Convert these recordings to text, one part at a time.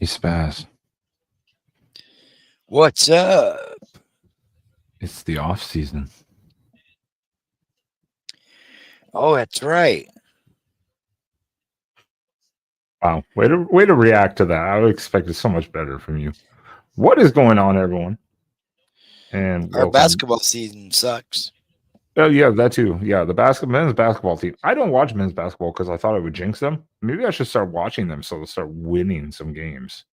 Hey, Spaz. What's up? It's the off season. Oh, that's right. Wow. Way to react to that. I would expect it so much better from you. What is going on, everyone? And Our welcome. basketball season sucks. Oh, yeah, that too. Yeah, the men's basketball team. I don't watch men's basketball because I thought it would jinx them. Maybe I should start watching them so they'll start winning some games.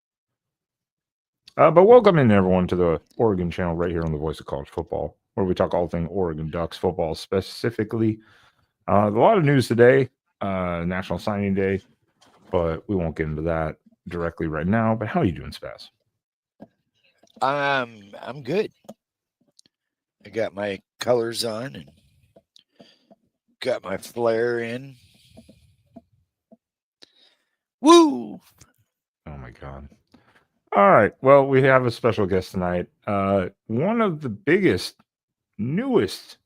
But welcome in, everyone, to the Oregon channel right here on the Voice of College Football, where we talk all thing Oregon Ducks football specifically. A lot of news today, National Signing Day, but we won't get into that directly right now. But how are you doing, Spaz? I'm good. I got my colors on and got my flare in. Woo! Oh my God. All right. Well, we have a special guest tonight. One of the biggest, newest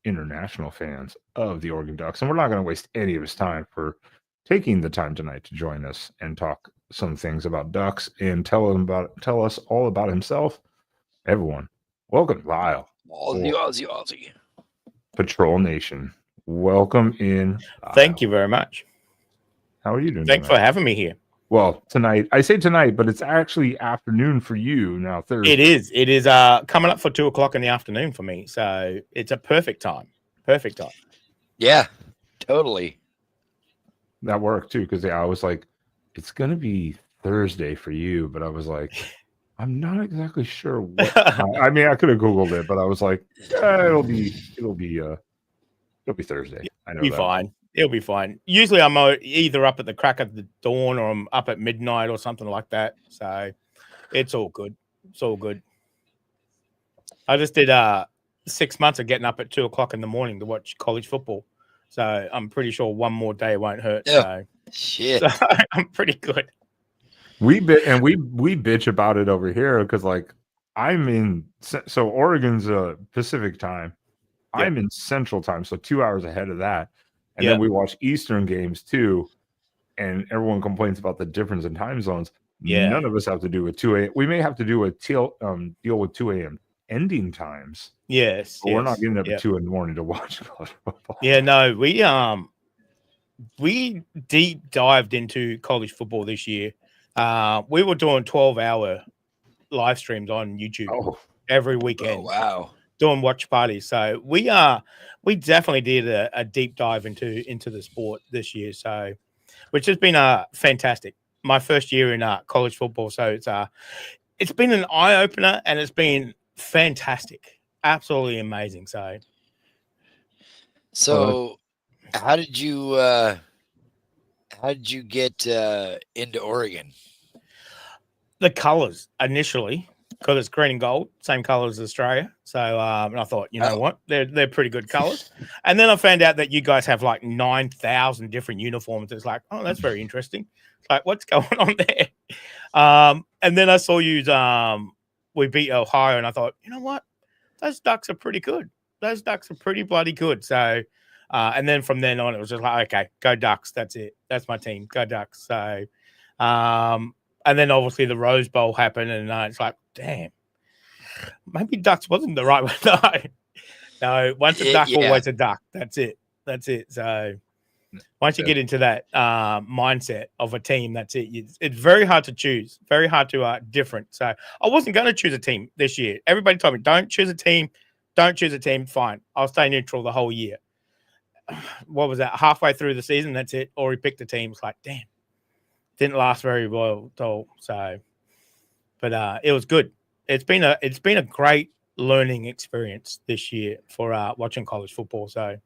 international fans of the Oregon Ducks, and we're not going to waste any of his time for taking the time tonight to join us and talk some things about Ducks and tell us all about himself. Everyone, welcome, Lyle. Aussie. Patrol Nation. Welcome in. Lyle. Thank you very much. How are you doing? Thanks for having me here. Well, tonight, I say tonight, but it's actually afternoon for you now, Thursday. It is. It is coming up for 2:00 in the afternoon for me. So it's a perfect time. Perfect time. Yeah, totally. That worked too, because I was like, it's gonna be Thursday for you, but I was like, I'm not exactly sure what time. I mean, I could have Googled it, but I was like, it'll be Thursday. I know be that. fine. It'll be fine. Usually I'm either up at the crack of the dawn or I'm up at midnight or something like that. So it's all good. It's all good. I just did 6 months of getting up at 2:00 in the morning to watch college football. So I'm pretty sure one more day won't hurt. Yeah. So I'm pretty good. We bitch about it over here because like I'm in so Oregon's Pacific time. Yep. I'm in Central time, so 2 hours ahead of that. And then we watch Eastern games too. And everyone complains about the difference in time zones. Yeah. None of us have to do with 2 a.m. We may have to do a deal with 2 a.m. ending times. Yes. But we're not getting up at 2 in the morning to watch college football. Yeah, no, we deep dived into college football this year. We were doing 12-hour live streams on YouTube every weekend. Oh, wow. Doing watch parties. So we definitely did a deep dive into the sport this year. So which has been fantastic. My first year in college football. So it's been an eye opener and it's been fantastic. Absolutely amazing. So how did you get into Oregon? The colors initially, because it's green and gold, same colors as Australia. So and I thought, you know what, they're pretty good colors. And then I found out that you guys have like 9,000 different uniforms. It's like, oh, that's very interesting. It's like, what's going on there? And then I saw you. We beat Ohio, and I thought, you know what, those Ducks are pretty good. Those Ducks are pretty bloody good. So, and then from then on, it was just like, okay, go Ducks. That's it. That's my team. Go Ducks. So, and then obviously the Rose Bowl happened, and it's like, damn, maybe Ducks wasn't the right one. No, once a duck, always a duck. That's it. So once you get into that mindset of a team, that's it. It's very hard to choose, very hard to different. So I wasn't going to choose a team this year. Everybody told me, don't choose a team. Don't choose a team. Fine. I'll stay neutral the whole year. What was that? Halfway through the season, that's it. Or he picked a team. It's like, damn. Didn't last very well at all. So, but it was good. It's been a great learning experience this year for watching college football. So,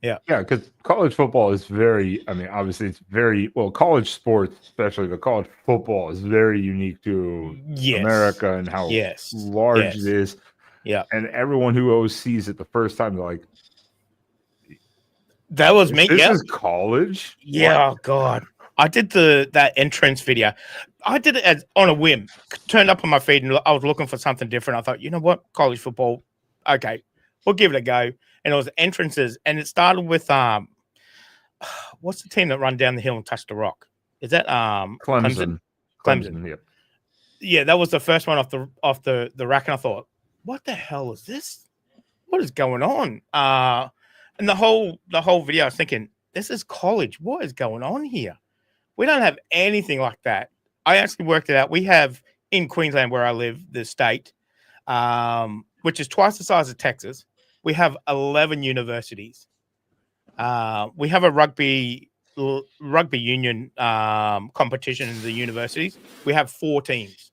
yeah, because college football is very. I mean, obviously, it's very well. College sports, especially, but college football is very unique to America and how large it is. Yeah, and everyone who always sees it the first time, they're like, "That was me." This is college. Yeah, what? God. I did that entrance video. I did it on a whim. Turned up on my feed and I was looking for something different. I thought, you know what? College football. Okay, we'll give it a go. And it was entrances. And it started with what's the team that run down the hill and touch the rock? Is that Clemson? Clemson. Yep. Yeah, that was the first one off the rack, and I thought, what the hell is this? What is going on? And the whole video, I was thinking, this is college. What is going on here? We don't have anything like that. I actually worked it out. We have in Queensland, where I live, the state, which is twice the size of Texas. We have 11 universities. We have a rugby union competition in the universities. We have 4 teams.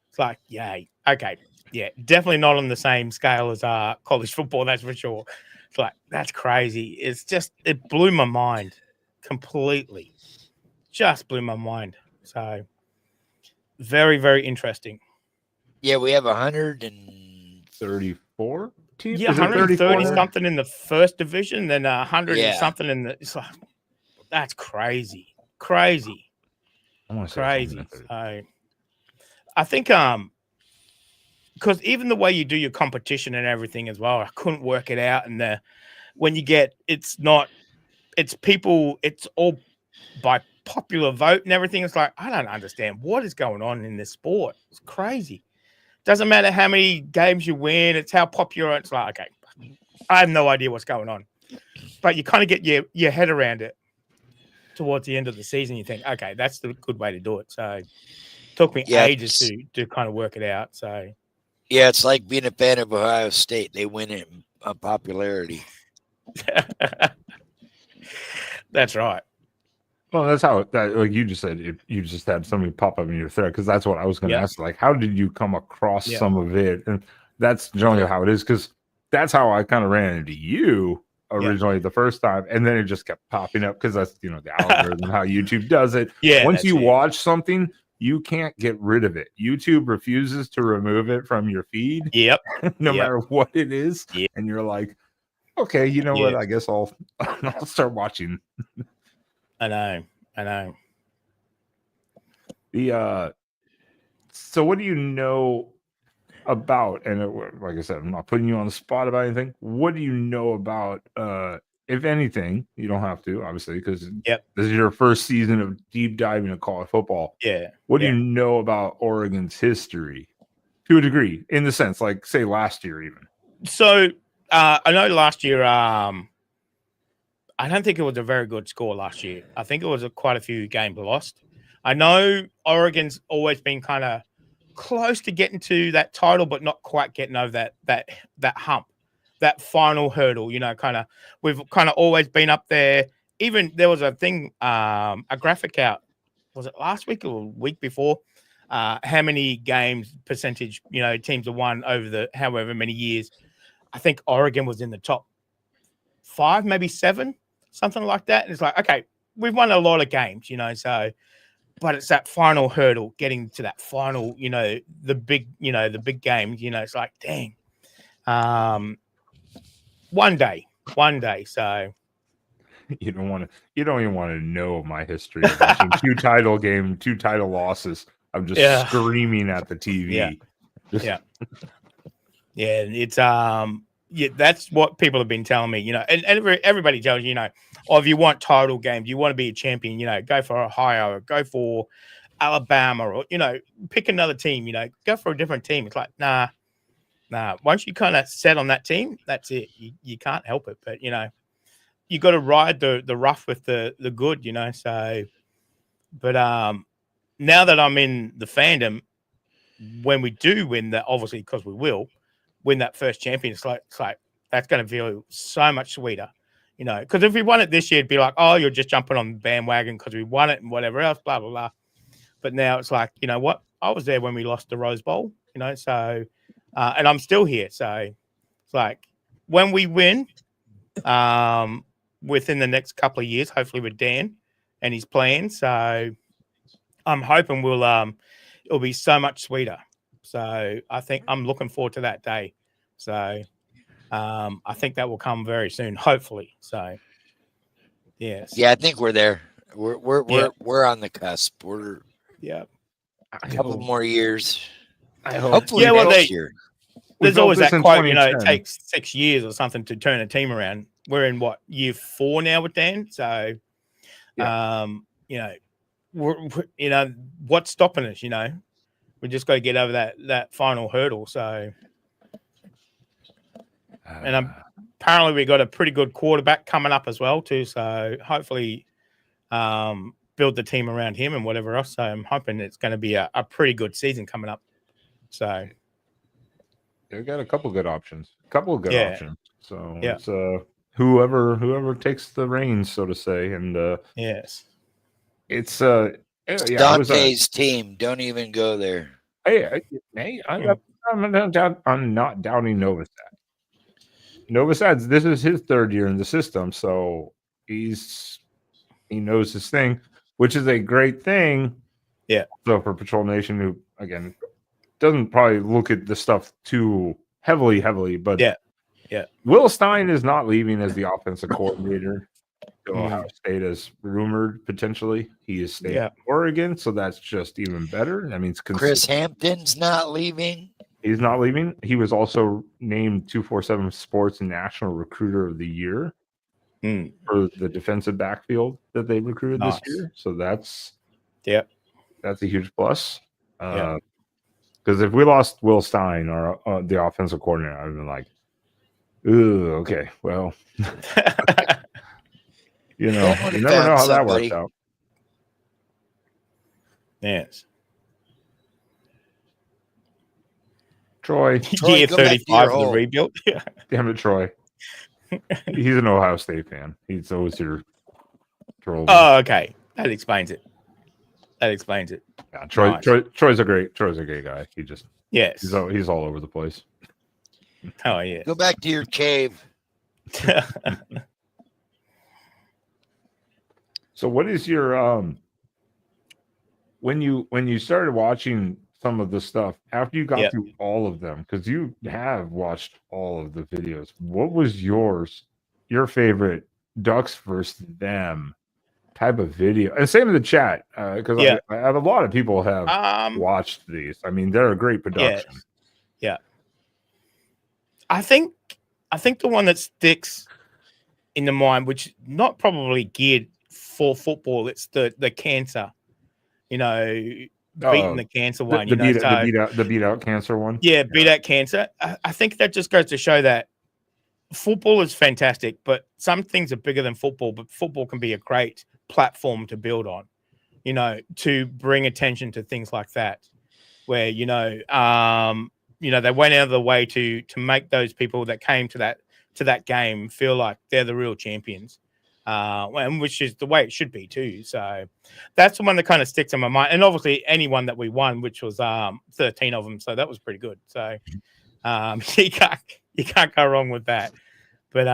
It's like, yay. Okay. Yeah, definitely not on the same scale as college football, that's for sure. It's like, that's crazy. It's just, it blew my mind completely. Just blew my mind. So, very, very interesting. Yeah, we have 134 teams. Yeah, 130 something in the first division, then 100 and something in the. It's like, that's crazy. Crazy. Crazy. So, I think because even the way you do your competition and everything as well, I couldn't work it out. And when you get, it's people, it's all by popular vote and everything. It's like, I don't understand what is going on in this sport. It's crazy. Doesn't matter how many games you win, it's how popular. It's like, okay, I have no idea what's going on. But you kind of get your head around it towards the end of the season. You think, okay, that's the good way to do it. So it took me ages to kind of work it out. So yeah, it's like being a fan of Ohio State. They win it in popularity. That's right. Well, that's how like you just said, if you just had somebody pop up in your thread, because that's what I was going to ask. Like, how did you come across some of it? And that's generally how it is, because that's how I kind of ran into you originally the first time, and then it just kept popping up because that's the algorithm, how YouTube does it. Yeah, once you watch something, you can't get rid of it. YouTube refuses to remove it from your feed. Yep. No matter what it is. Yep. And you're like, okay, you know what? I guess I'll start watching. I know. So what do you know about, and like I said, I'm not putting you on the spot about anything. What do you know about, if anything? You don't have to, obviously, because this is your first season of deep diving into college football. Yeah. What do you know about Oregon's history, to a degree, in the sense, like, say, last year even? So I know last year, I don't think it was a very good score last year. I think it was quite a few games lost. I know Oregon's always been kind of close to getting to that title, but not quite getting over that hump, that final hurdle. We've kind of always been up there. Even there was a thing, a graphic out. Was it last week or week before? How many games percentage teams have won over the however many years? I think Oregon was in the top 5, maybe 7, something like that. And it's like, okay, we've won a lot of games, so. But it's that final hurdle, getting to that final, the big game. It's like, dang. One day. So you don't even want to know my history of watching 2 title losses. I'm just screaming at the TV. Yeah. It's that's what people have been telling me, and everybody tells you, if you want title games, you want to be a champion, go for Ohio, or go for Alabama, or, pick another team, go for a different team. It's like, nah. Once you kind of set on that team, that's it. You can't help it. But, you got to ride the rough with the good, so. But now that I'm in the fandom, when we do win that, obviously, because we will win that first champion, it's like that's going to feel so much sweeter, because if we won it this year, it'd be like, oh, you're just jumping on the bandwagon because we won it and whatever else, blah, blah, blah. But now it's like, you know what? I was there when we lost the Rose Bowl, so, and I'm still here. So it's like when we win within the next couple of years, hopefully with Dan and his plan. So I'm hoping it'll be so much sweeter. So I think I'm looking forward to that day. So I think that will come very soon, hopefully. So yes. Yeah, I think we're there. We're on the cusp. We're a couple more years. I hope. Hopefully next year. There's always that quote, it takes 6 years or something to turn a team around. We're in year 4 now with Dan. So you know, what's stopping us? You know, we just got to get over that final hurdle. So, and apparently we got a pretty good quarterback coming up as well too. So hopefully, build the team around him and whatever else. So I'm hoping it's going to be a pretty good season coming up. So they got a couple good options. Options. So it's whoever takes the reins, so to say, and yes, it's Dante's team. Don't even go there. I'm not doubting Novosad. Novosad's this is his third year in the system, so he knows his thing, which is a great thing. Yeah. So for Patrol Nation, who again doesn't probably look at the stuff too heavily, but yeah. Will Stein is not leaving as the offensive coordinator to Ohio State, as rumored potentially. He is staying in Oregon, so that's just even better. I mean, it's Chris Hampton's not leaving. He's not leaving. He was also named 247 Sports National Recruiter of the Year for the defensive backfield that they recruited this year. So that's a huge plus. Because if we lost Will Stein, or the offensive coordinator, I'd been like, ooh, okay, well, you never know how that works out. Yes. Troy, year 35 of the rebuild. Yeah. Damn it, Troy. He's an Ohio State fan. He's always here. Oh, okay. That explains it. Yeah, Troy's a great guy. He just he's all over the place. Oh yeah. Go back to your cave. So what is your when you started watching some of the stuff after you got through all of them, because you have watched all of the videos, what was your favorite Ducks versus them type of video? And same in the chat, because I have a lot of people have watched these. I mean, they're a great production. Yeah. I think the one that sticks in the mind, which not probably geared for football, it's the cancer, beating the cancer one. The beat out cancer one. Yeah, beat out cancer. I think that just goes to show that football is fantastic, but some things are bigger than football. But football can be a great platform to build on, to bring attention to things like that, where they went out of the way to make those people that came to that game feel like they're the real champions, and which is the way it should be too. So that's the one that kind of sticks in my mind. And obviously anyone that we won, which was 13 of them, so that was pretty good. So you can't go wrong with that. But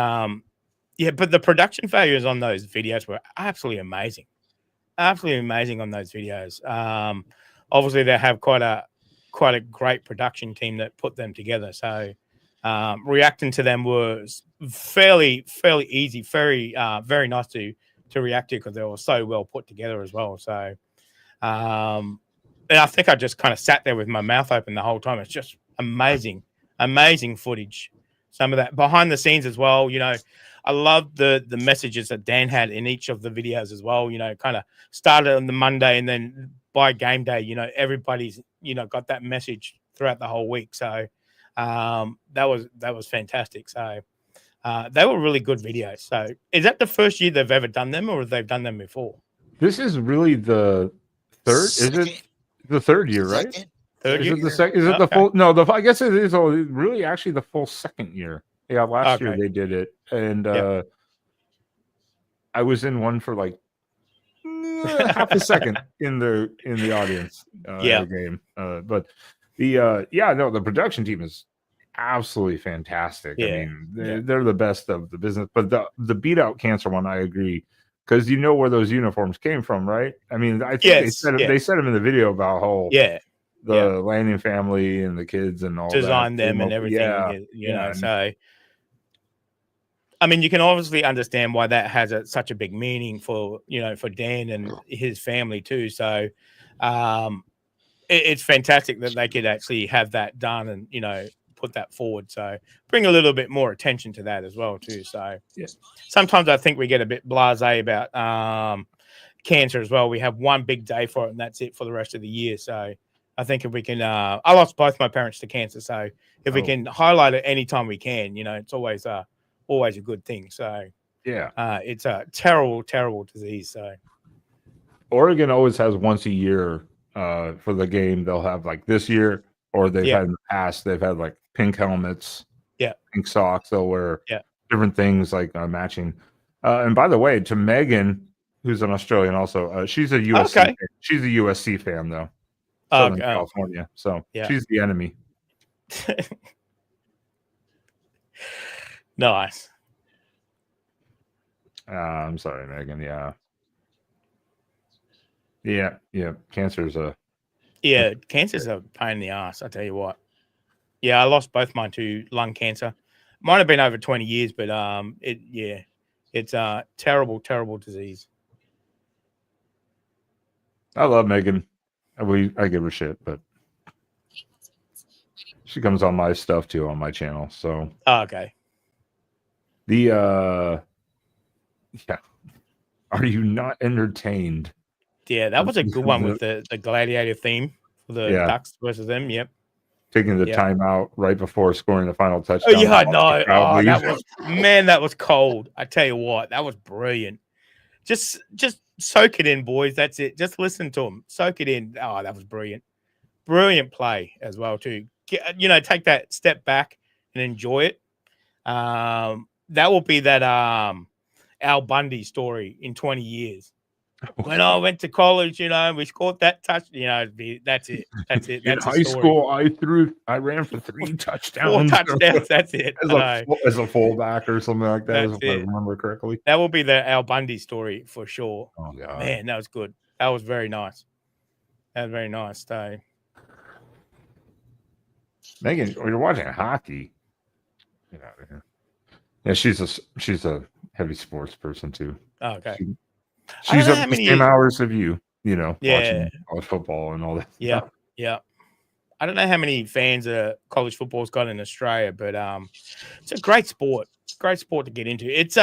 but the production values on those videos were absolutely amazing on those videos. Obviously they have quite a great production team that put them together. So reacting to them was fairly easy, very nice to react to, because they were so well put together as well. So and I think I just kind of sat there with my mouth open the whole time. It's just amazing footage. Some of that behind the scenes as well. I love the messages that Dan had in each of the videos as well. Kind of started on the Monday, and then by game day, everybody's got that message throughout the whole week. So that was fantastic. So they were really good videos. So is that the first year they've ever done them, or have they done them before? This is really the third. Is it the third year, right? Third year? Is it the second? Is it the full? No, I guess it is really actually the full second year. Yeah, last year they did it, and I was in one for like half a second in the audience game. But the production team is absolutely fantastic. Yeah. I mean, they're the best of the business. But the beat out cancer one, I agree, because where those uniforms came from, right? I mean, I think they said them in the video about how the Lanning family and the kids and all designed that, them and everything. So I mean, you can obviously understand why that has such a big meaning for Dan and his family too. So it's fantastic that they could actually have that done and put that forward. So bring a little bit more attention to that as well too. So sometimes I think we get a bit blasé about cancer as well. We have one big day for it, and that's it for the rest of the year. So I think if we can, I lost both my parents to cancer. So if we can highlight it anytime we can, it's always a good thing. So it's a terrible, terrible disease. So Oregon always has once a year for the game. They'll have like this year, or they've had in the past. They've had like pink helmets, pink socks. They'll wear different things like matching. And by the way, to Megan, who's an Australian, also she's a USC. Fan. She's a USC fan though, Southern California. So she's the enemy. Nice. I'm sorry, Megan. Yeah. Cancer's a pain in the ass. I tell you what. Yeah, I lost both mine to lung cancer. Might have been over 20 years, but it's a terrible, terrible disease. I love Megan. I give her shit, but she comes on my stuff too on my channel. So okay. Are you not entertained? Yeah, that was a good one with the gladiator theme for the Ducks versus them. Yep. Taking the timeout right before scoring the final touchdown. That was cold. I tell you what, that was brilliant. Just soak it in, boys. That's it. Just listen to them. Soak it in. Oh, that was brilliant. Brilliant play as well too. Take that step back and enjoy it. That will be that Al Bundy story in 20 years. When I went to college, we scored that touch. That's it. That's it. That's in high school, I ran for 3 touchdowns. 4 touchdowns. That's it. As a fullback or something like that, if I remember correctly. That will be the Al Bundy story for sure. Oh god, man, that was good. That was very nice. That was very nice. Megan, you're watching hockey. Get out of here. Yeah, she's a heavy sports person too. Oh, okay. She's up the same hours of you, watching college football and all that. Yeah, yeah. I don't know how many fans college football's got in Australia, but it's a great sport. It's a great sport to get into. It's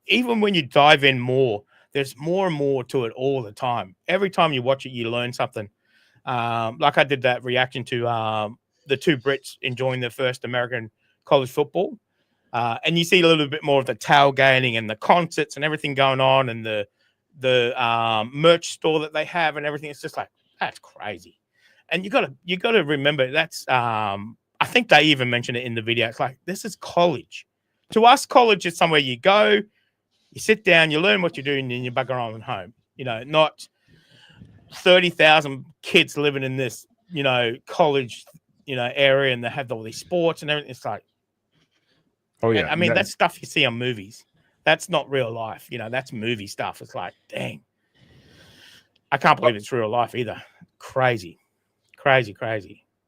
even when you dive in more, there's more and more to it all the time. Every time you watch it, you learn something. Like I did that reaction to the 2 Brits enjoying their first American college football. And you see a little bit more of the tailgating and the concerts and everything going on, and the merch store that they have and everything. It's just like, that's crazy. And you gotta remember that's I think they even mentioned it in the video. It's like, this is college. To us, college is somewhere you go, you sit down, you learn what you're doing, and you bugger on home. Not 30,000 kids living in this college area, and they have all these sports and everything. It's like, oh yeah, I mean, that's stuff you see on movies. That's not real life. That's movie stuff. It's like, dang, I can't believe it's real life either. Crazy.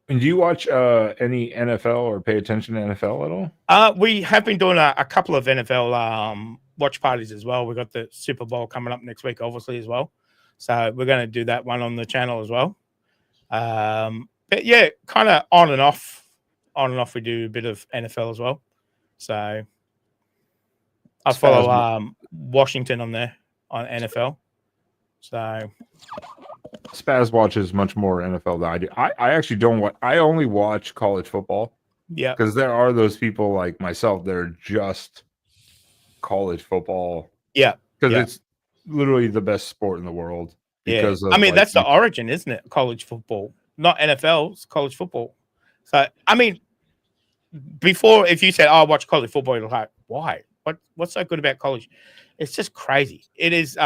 And do you watch any NFL or pay attention to NFL at all? We have been doing a couple of NFL watch parties as well. We've got the Super Bowl coming up next week, obviously, as well. So we're going to do that one on the channel as well. But yeah, kind of on and off. We do a bit of NFL as well. So I follow Washington on there on NFL. So Spaz watches much more NFL than I do. I actually don't watch. I only watch college football. Yeah, because there are those people like myself that are just college football. Yeah, because it's literally the best sport in the world. Because I mean, that's the origin, isn't it? College football, not NFL. It's college football. So I mean, before, if you said, "Oh, I watch college football," you're like, "Why? What's so good about college?" It's just crazy. It is.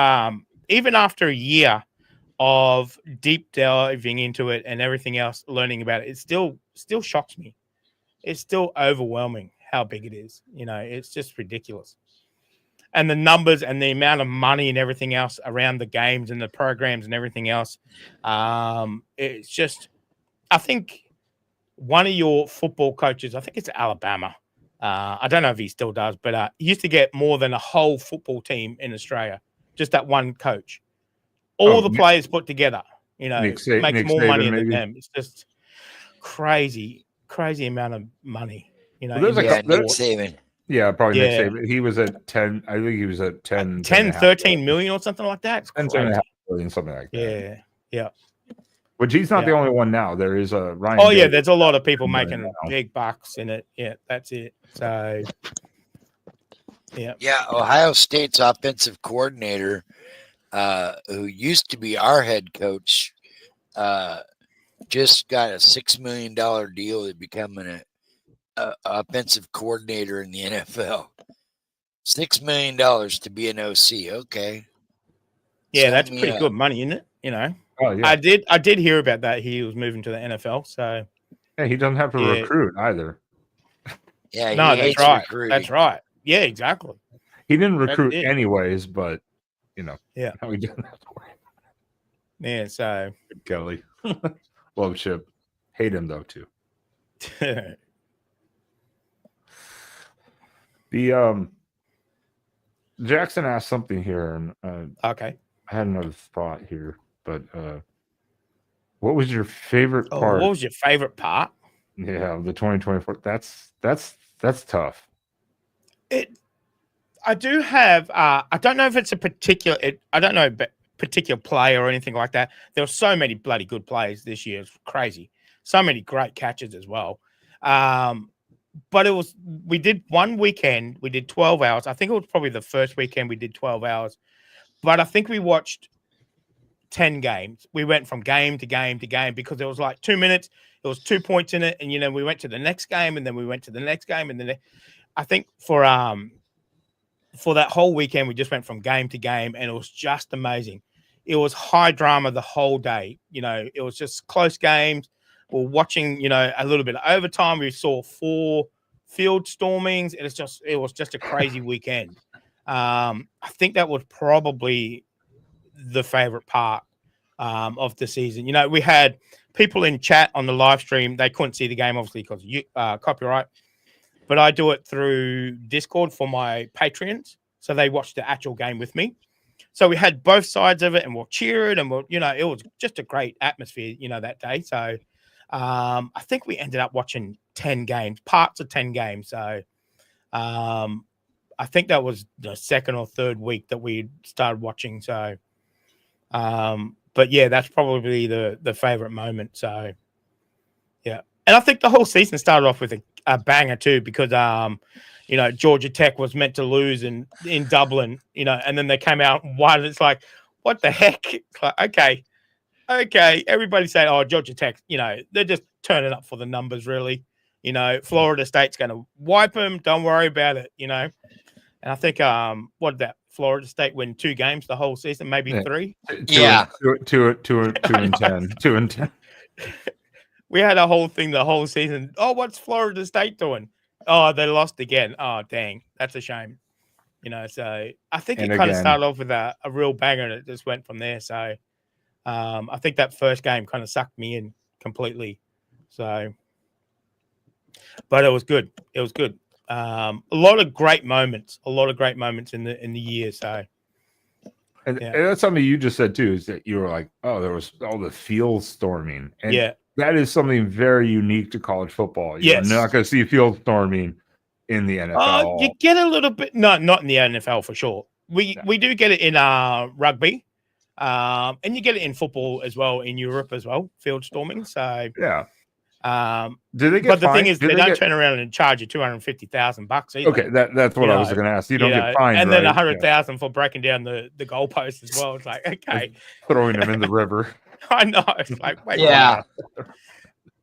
Even after a year of deep diving into it and everything else, learning about it, it still shocks me. It's still overwhelming how big it is. It's just ridiculous. And the numbers and the amount of money and everything else around the games and the programs and everything else. It's just, I think one of your football coaches, I think it's Alabama. I don't know if he still does, but he used to get more than a whole football team in Australia. Just that one coach. All the players put together, makes more money than them. It's just crazy amount of money. Nick Saban. Yeah, probably Nick Yeah. Saban. He was at 10. I think he was at 10, 10, 10.5 13 million or something like that. It's 10, crazy. 10.5 million, something like that. Yeah. Yeah. Which he's not the Yeah. only one now. There is a Ryan. Oh, yeah. Day There's a lot of people right making now. big bucks in it. Yeah. That's it. So, yeah. Yeah, Ohio State's offensive coordinator, who used to be our head coach, just got a $6 million deal to become an offensive coordinator in the NFL. $6 million to be an OC. Okay. Yeah, Sign that's me pretty up. good money, isn't it? You know, Oh yeah. I did hear about that. He was moving to the NFL. So Yeah, he doesn't have to Yeah. recruit either. Yeah, he no, that's hates right. recruiting. That's right. Yeah, exactly. He didn't recruit it. anyways, but Yeah. now he doesn't have to worry. Yeah. So Kelly, love Chip, hate him though too. The Jackson asked something here, and okay. I had another thought here, but what was your favorite Oh, part? what was your favorite part? Yeah, the 2024. That's tough. I do have. I don't know if it's a particular. I don't know, but particular player or anything like that. There were so many bloody good plays this year. It's crazy. So many great catches as well. But we did one weekend. We did 12 hours. I think it was probably the first weekend we did 12 hours. But I think we watched 10 games. We went from game to game to game because there was like 2 minutes. There was 2 points in it, and we went to the next game, and then we went to the next game, and then I think for that whole weekend we just went from game to game, and it was just amazing. It was high drama the whole day. It was just close games. We're watching, a little bit of overtime. We saw 4 field stormings. It was just a crazy weekend. I think that was probably the favorite part of the season. We had people in chat on the live stream. They couldn't see the game, obviously, because copyright. But I do it through Discord for my Patreons. So they watched the actual game with me. So we had both sides of it, and we'll cheer it, and it was just a great atmosphere, that day. So I think we ended up watching 10 games, parts of 10 games. So I think that was the second or third week that we started watching. So, but yeah, that's probably the favorite moment. So, yeah. And I think the whole season started off with a banger too, because, Georgia Tech was meant to lose in Dublin, and then they came out and won. It's like, what the heck? It's like, okay. Everybody saying, oh, Georgia Tech, they're just turning up for the numbers, really. Florida State's going to wipe them. Don't worry about it, And I think, what did that Florida State win 2 games the whole season, maybe 3? Yeah. 2 and 10. 2 and 10. We had a whole thing the whole season. Oh, what's Florida State doing? Oh, they lost again. Oh, dang. That's a shame. So I think it kind of started off with a real banger, and it just went from there. So I think that first game kind of sucked me in completely. So, but it was good. It was good. A lot of great moments. In the year. So, and that's something you just said too, is that you were like, oh, there was all the field storming, and that is something very unique to college football. You're not going to see field storming in the NFL. You get a little bit, not in the NFL for sure. We do get it in rugby, and you get it in football as well, in Europe as well, field storming. So yeah. Do they get? But the thing is, they don't turn around and charge you $250,000 either. Okay, that's what I was going to ask. You don't get fined, and then right? $100,000 for breaking down the goalpost as well. It's like, okay, throwing them in the river. I know. It's like, wait,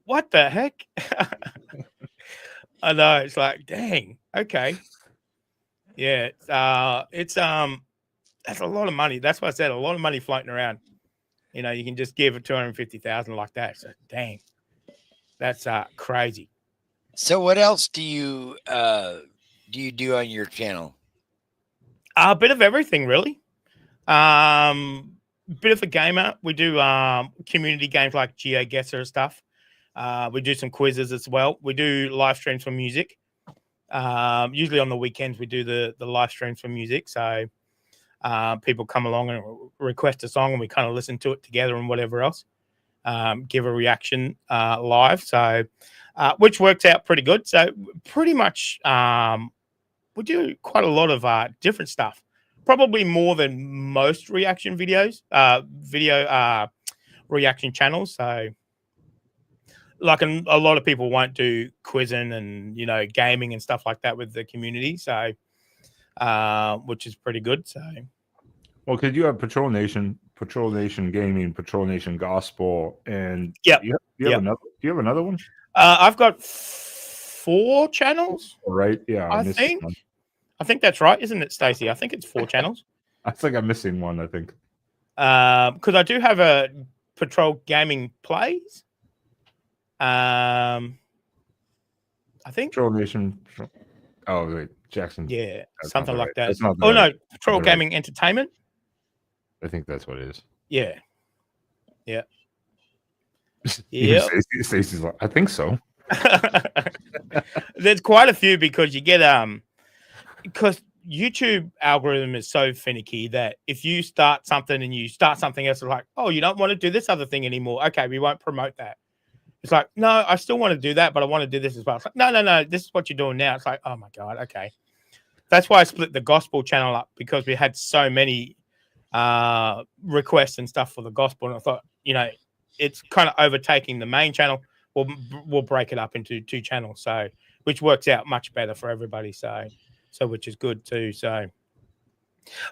what the heck? I know. It's like, dang. Okay. Yeah. It's that's a lot of money. That's why I said a lot of money floating around. You can just give it $250,000 like that. So dang, that's crazy. So what else do you do on your channel? A bit of everything, really. Bit of a gamer. We do community games like GeoGuessr stuff. We do some quizzes as well. We do live streams for music. Usually on the weekends we do the live streams for music. So people come along and request a song, and we kind of listen to it together and whatever else. Give a reaction live. So which works out pretty good. So pretty much we do quite a lot of different stuff. Probably more than most reaction videos, reaction channels. So, like a lot of people won't do quizzing and gaming and stuff like that with the community. So, which is pretty good. So, well, because you have Patrol Nation Gaming, Patrol Nation Gospel, and Yep. you Yep. have another one? I've got 4 channels. Right? Yeah, I missed think. one. I think that's right, isn't it, Stacey? I think it's 4 channels. I think I'm missing one. I think Because I do have a Patrol Gaming Plays. I think. Patrol Nation. Oh wait, Jackson. Yeah, That's something not like right. that. That's not Oh the- no, Patrol the right- Gaming Entertainment. I think that's what it is. Yeah. Yeah. Even Yeah. Stacey's like, I think so. There's quite a few because you get because YouTube algorithm is so finicky that if you start something and you start something else, it's like, oh, you don't want to do this other thing anymore. Okay, we won't promote that. It's like, no, I still want to do that, but I want to do this as well. It's like, no, this is what you're doing now. It's like, oh my God, okay. That's why I split the gospel channel up, because we had so many requests and stuff for the gospel. And I thought, it's kind of overtaking the main channel. We'll break it up into 2 channels. So, which works out much better for everybody. So which is good too. So,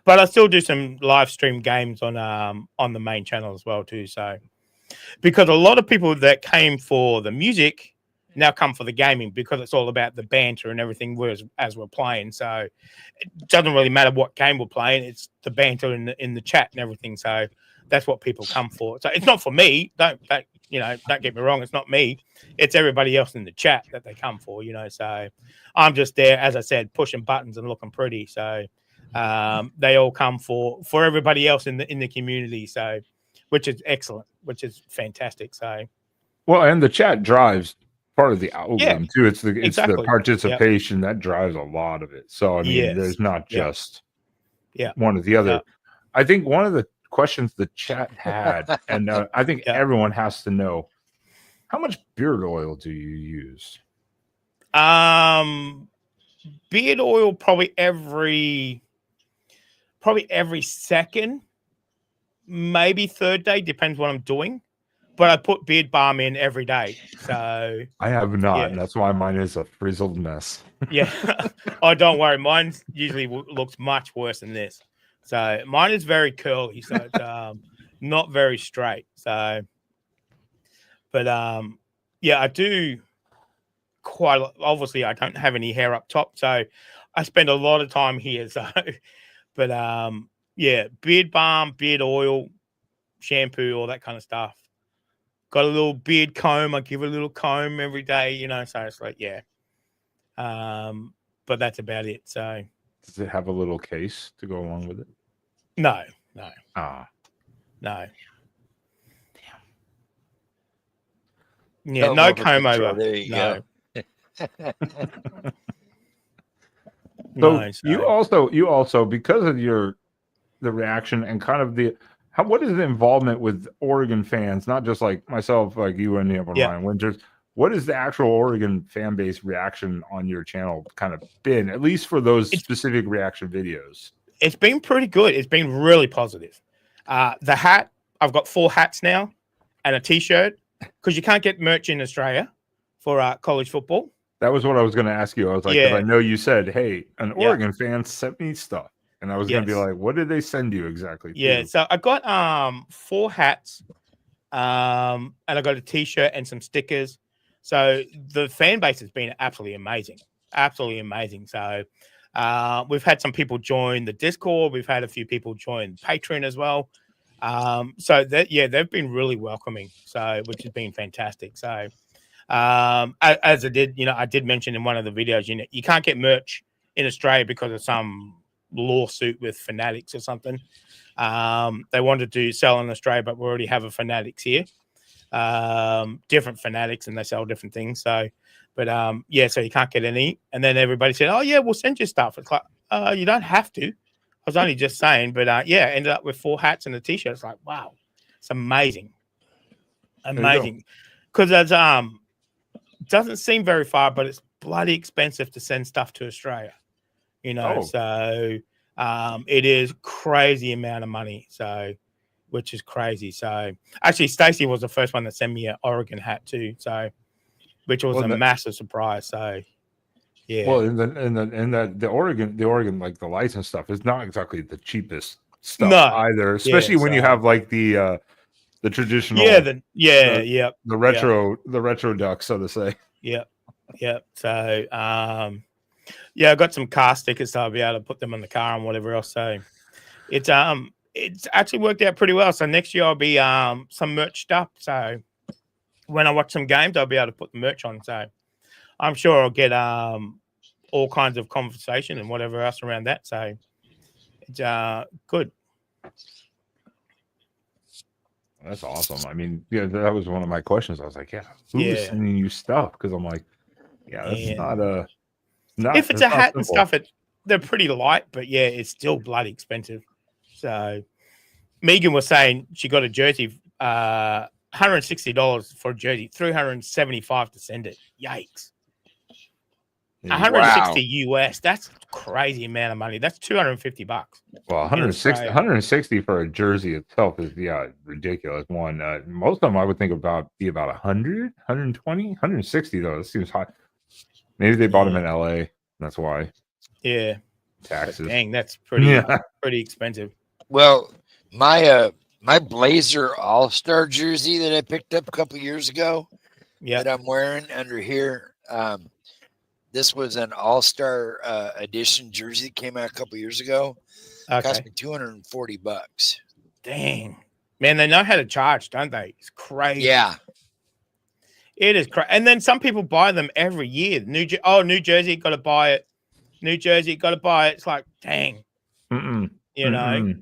but I still do some live stream games on the main channel as well too. So, because a lot of people that came for the music now come for the gaming, because it's all about the banter and everything as we're playing. So it doesn't really matter what game we're playing; it's the banter in the chat and everything. So that's what people come for. So it's not for me. Don't get me wrong. It's not me. It's everybody else in the chat that they come for. So I'm just there, as I said, pushing buttons and looking pretty. So they all come for everybody else in the community. So, which is excellent, which is fantastic. So, well, and the chat drives part of the algorithm too. It's the exactly. participation that drives a lot of it. So I mean, there's not just one or the other. I think one of the questions the chat had, and I think everyone has to know, how much beard oil do you use? Beard oil probably every second, maybe third day, depends what I'm doing. But I put beard balm in every day. So I have not, and that's why mine is a frizzled mess. Yeah. Oh, don't worry. Mine usually looks much worse than this. So mine is very curly, so it's not very straight. So, but I do quite. Obviously, I don't have any hair up top, so I spend a lot of time here. So, but beard balm, beard oil, shampoo, all that kind of stuff. Got a little beard comb. I give it a little comb every day, So it's like, but that's about it. So, does it have a little case to go along with it? No. No. Damn. Yeah, no comb over. There you go. So you also because of the reaction and kind of what is the involvement with Oregon fans, not just like myself, like you and Ryan Winters? What is the actual Oregon fan base reaction on your channel kind of been, at least for those specific reaction videos? It's been pretty good. It's been really positive. The hat, I've got 4 hats now and a T-shirt, because you can't get merch in Australia for college football. That was what I was going to ask you. I was like, because I know you said, hey, an Oregon fan sent me stuff. And I was going to be like, what did they send you exactly? Yeah, so I got 4 hats, and I got a T-shirt and some stickers. So the fan base has been absolutely amazing. So we've had some people join the Discord. We've had a few people join Patreon as well. So they've been really welcoming. So which has been fantastic. So as I did, I did mention in one of the videos, you can't get merch in Australia because of some lawsuit with Fanatics or something. They wanted to sell in Australia, but we already have a Fanatics here. Different Fanatics, and they sell different things. So, but so you can't get any. And then everybody said, "Oh yeah, we'll send you stuff." It's like, you don't have to. I was only just saying, but ended up with 4 hats and a T-shirt. It's like, wow, it's amazing, because it's doesn't seem very far, but it's bloody expensive to send stuff to Australia. You know, Oh. so it is crazy amount of money. So, which is crazy. So, actually, Stacey was the first one that sent me an Oregon hat too. So, which was a massive surprise. So, yeah. Well, the Oregon like the license stuff is not exactly the cheapest stuff either, especially when you have like the traditional the retro duck, so to say. Yep. So I got some car stickers, so I'll be able to put them on the car and whatever else. So it's actually worked out pretty well. So next year I'll be some merched up. So when I watch some games, I'll be able to put the merch on. So I'm sure I'll get all kinds of conversation and whatever else around that. So it's good. That's awesome. I mean, yeah, that was one of my questions. I was like, who's sending you stuff? Because I'm like, that's not if it's a hat simple. And stuff, they're pretty light, but it's still bloody expensive. So Megan was saying she got a jersey, $160 for a jersey, $375 to send it. Yikes. 160 US. That's crazy amount of money. That's $250. Well, 160 for a jersey itself is ridiculous. One, most of them I would think be about 100, 120, 160 though. It seems high. Maybe they bought them in LA. That's why. Yeah. Taxes. But dang, that's pretty expensive. Well, my Blazer All-Star jersey that I picked up a couple years ago that I'm wearing under here. This was an All-Star edition jersey that came out a couple years ago. It cost me $240. Dang. Man, they know how to charge, don't they? It's crazy. Yeah. It is crazy. And then some people buy them every year. New Jersey, got to buy it. New Jersey, got to buy it. It's like, dang. You know?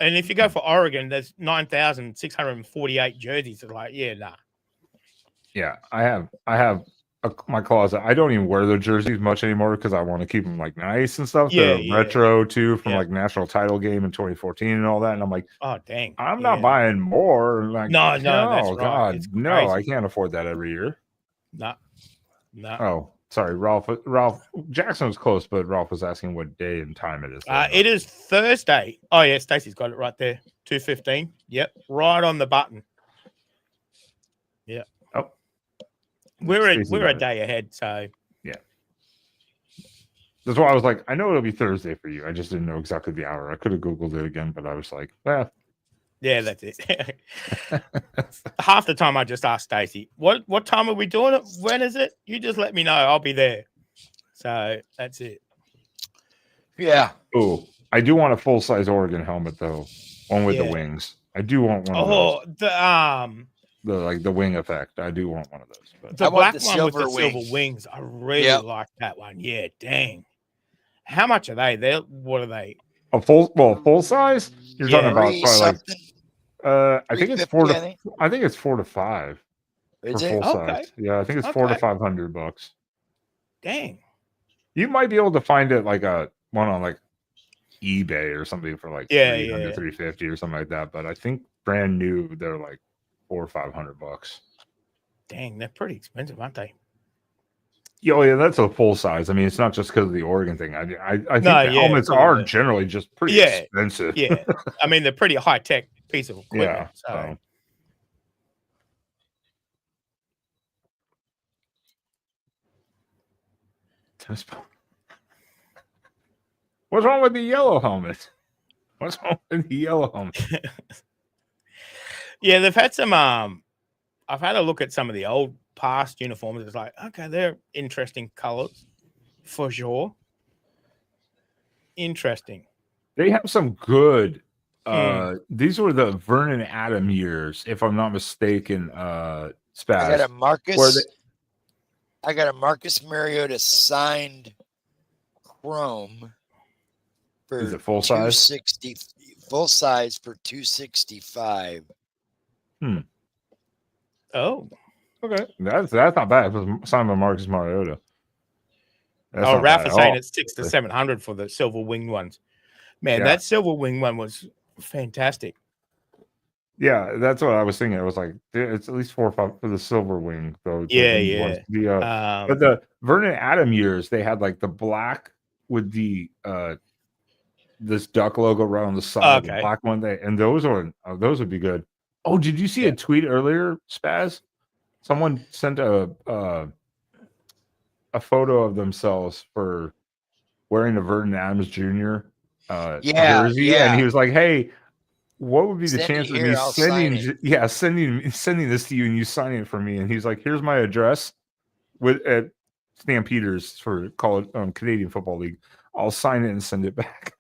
And if you go for Oregon, there's 9,648 jerseys. It's like, nah. Yeah, I have my closet. I don't even wear the jerseys much anymore because I want to keep them like nice and stuff. They're retro too, from like national title game in 2014 and all that. And I'm like, oh dang, I'm not buying more. Like, no, that's right. God, no, I can't afford that every year. No. Oh, sorry, Ralph Jackson was close, but Ralph was asking what day and time it is. It is Thursday. Oh yeah, Stacey's got it right there. 2:15. Yep, right on the button. Yeah. Oh. We're a day ahead, so that's why I was like, I know it'll be Thursday for you. I just didn't know exactly the hour. I could have Googled it again, but I was like, yeah, that's it. Half the time I just ask Stacey, what time are we doing it? When is it? You just let me know. I'll be there. So that's it. Yeah. Oh, I do want a full-size Oregon helmet though, one with the wings. I do want one of those. The wing effect. I do want one of those. But the black one with the silver wings. I really like that one. Yeah, dang. How much are they? What are they? A full size? You're talking about probably I think it's 4 to 5. Is for it? Full size. Yeah, I think it's $400 to $500. Dang. You might be able to find it like a one on like eBay or something for like $350 or something like that. But I think brand new they're like $400 or $500. Dang, they're pretty expensive, aren't they? Yeah, that's a full size. I mean, it's not just because of the Oregon thing. I think the helmets are generally just pretty expensive. Yeah, I mean, they're pretty high tech piece of equipment. So. What's wrong with the yellow helmet? What's wrong with the yellow helmet? Yeah, they've had some. I've had a look at some of the old past uniforms. It's like, okay, they're interesting colors for sure. Interesting. They have some good. These were the Vernon Adam years, if I'm not mistaken. Spaz. I got a Marcus Mariota signed chrome for is it full size? Full size for $265. Oh, okay. That's not bad. It was signed by Marcus Mariota. Ralph is saying it's $600 to $700 for the silver wing ones. Man, that silver wing one was fantastic. Yeah, that's what I was thinking. It was like it's at least $4 or $5 for the silver wing, though. Yeah. But the Vernon Adam years, they had like the black with the this duck logo around the side, the Okay. black one, and those would be good. Oh, did you see a tweet earlier, Spaz? Someone sent a photo of themselves for wearing a Vernon Adams Jr. Jersey, and he was like, "Hey, what would be the Send it chance of here, me I'll sign sending this to you and you signing it for me?" And he's like, "Here's my address at Stampeders for college Canadian Football League. I'll sign it and send it back."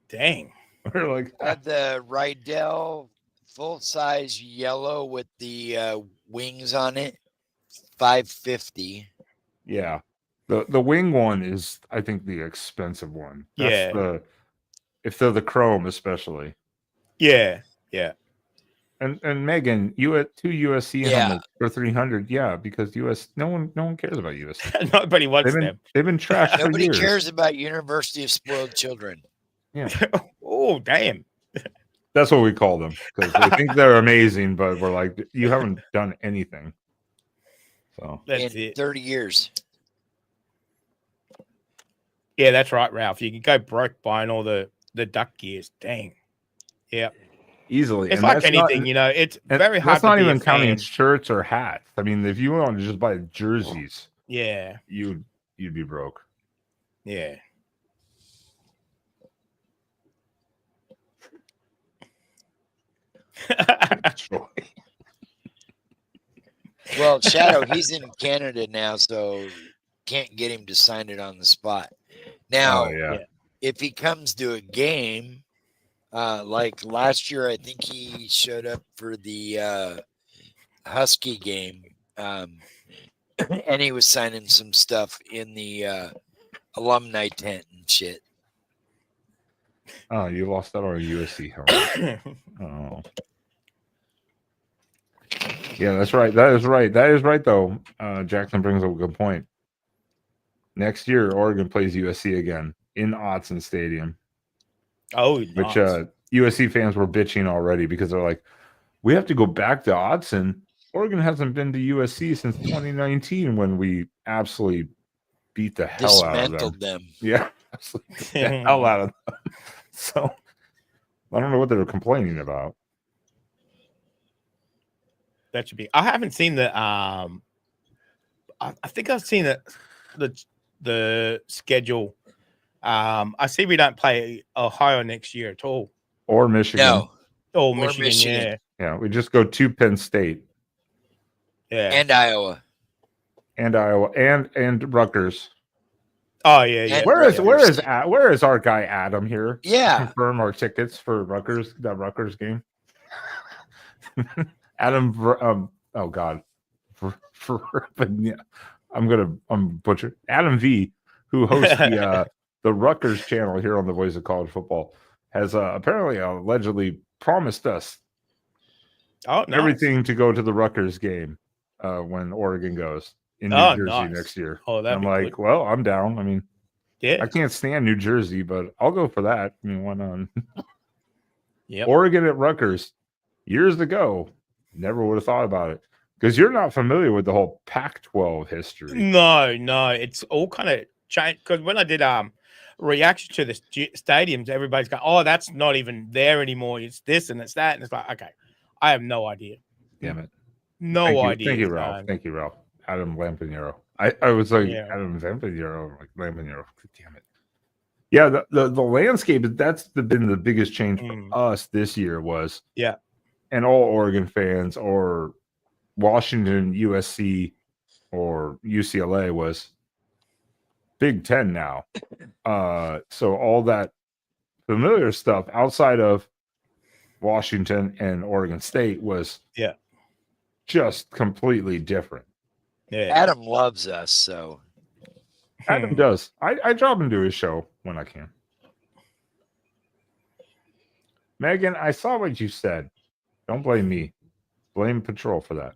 Dang. We're like, the Rydell full size yellow with the wings on it, $550. yeah. The wing one is, I think, the expensive one. That's if they're the chrome, especially. Yeah, yeah. And Megan, you at 2 USC helmets for 300, because no one cares about USC. Nobody wants them. They've been trashed for Nobody years. cares about University of Spoiled Children. Yeah. Oh, damn. That's what we call them, because they think they're amazing, but we're like, you haven't done anything. So That's in it. 30 years. Yeah, that's right, Ralph. You can go broke buying all the duck gears. Dang. Yeah. Easily. It's And like that's anything, it's very hard that's not to be even a counting fan. shirts or hats. I mean, if you want to just buy jerseys, yeah, you'd be broke. Yeah. Well, Shadow, he's in Canada now, so can't get him to sign it on the spot. Now, if he comes to a game, like last year, I think he showed up for the Husky game, and he was signing some stuff in the alumni tent and shit. Oh, you lost that on a USC helmet. Oh. Yeah, that's right. That is right, though. Jackson brings up a good point. Next year, Oregon plays USC again in Autzen Stadium. Oh, which nice. USC fans were bitching already because they're like, we have to go back to Autzen. Oregon hasn't been to USC since 2019 when we absolutely beat the hell out of them. Dismantled them. Yeah, absolutely beat the hell out of them. So I don't know what they were complaining about. That should be. I haven't seen the. I think I've seen the schedule. I see we don't play Ohio next year at all. Or Michigan. No. Or Michigan. Yeah. Yeah, we just go to Penn State. Yeah. And Iowa. And Rutgers. Oh yeah. Where is our guy Adam here? Yeah. To confirm our tickets for Rutgers, that Rutgers game. Adam, oh God, I'm butchered. Adam V, who hosts the Rutgers channel here on the Voice of College Football, has apparently allegedly promised us everything to go to the Rutgers game when Oregon goes in New Jersey next year. Oh, that'd be like, good. well, I'm down. I mean, yeah, I can't stand New Jersey, but I'll go for that. I mean, why not? Yeah. Oregon at Rutgers years ago. Never would have thought about it because you're not familiar with the whole Pac-12 history. No, it's all kind of changed. Because when I did reaction to the stadiums, everybody's going, "Oh, that's not even there anymore. It's this and it's that," and it's like, okay, I have no idea. Damn it, no idea. Thank you, Ralph. Thank you, Ralph. Adam Lampanero. I was like Adam Lampanero, like Lampanero. Damn it. Yeah, the landscape that's been the biggest change for us this year was and all Oregon fans or Washington, USC, or UCLA was Big Ten now. So all that familiar stuff outside of Washington and Oregon State was just completely different. Yeah. Adam loves us, so Adam does. I drop him to his show when I can. Megan, I saw what you said. Don't blame me. Blame Patrol for that.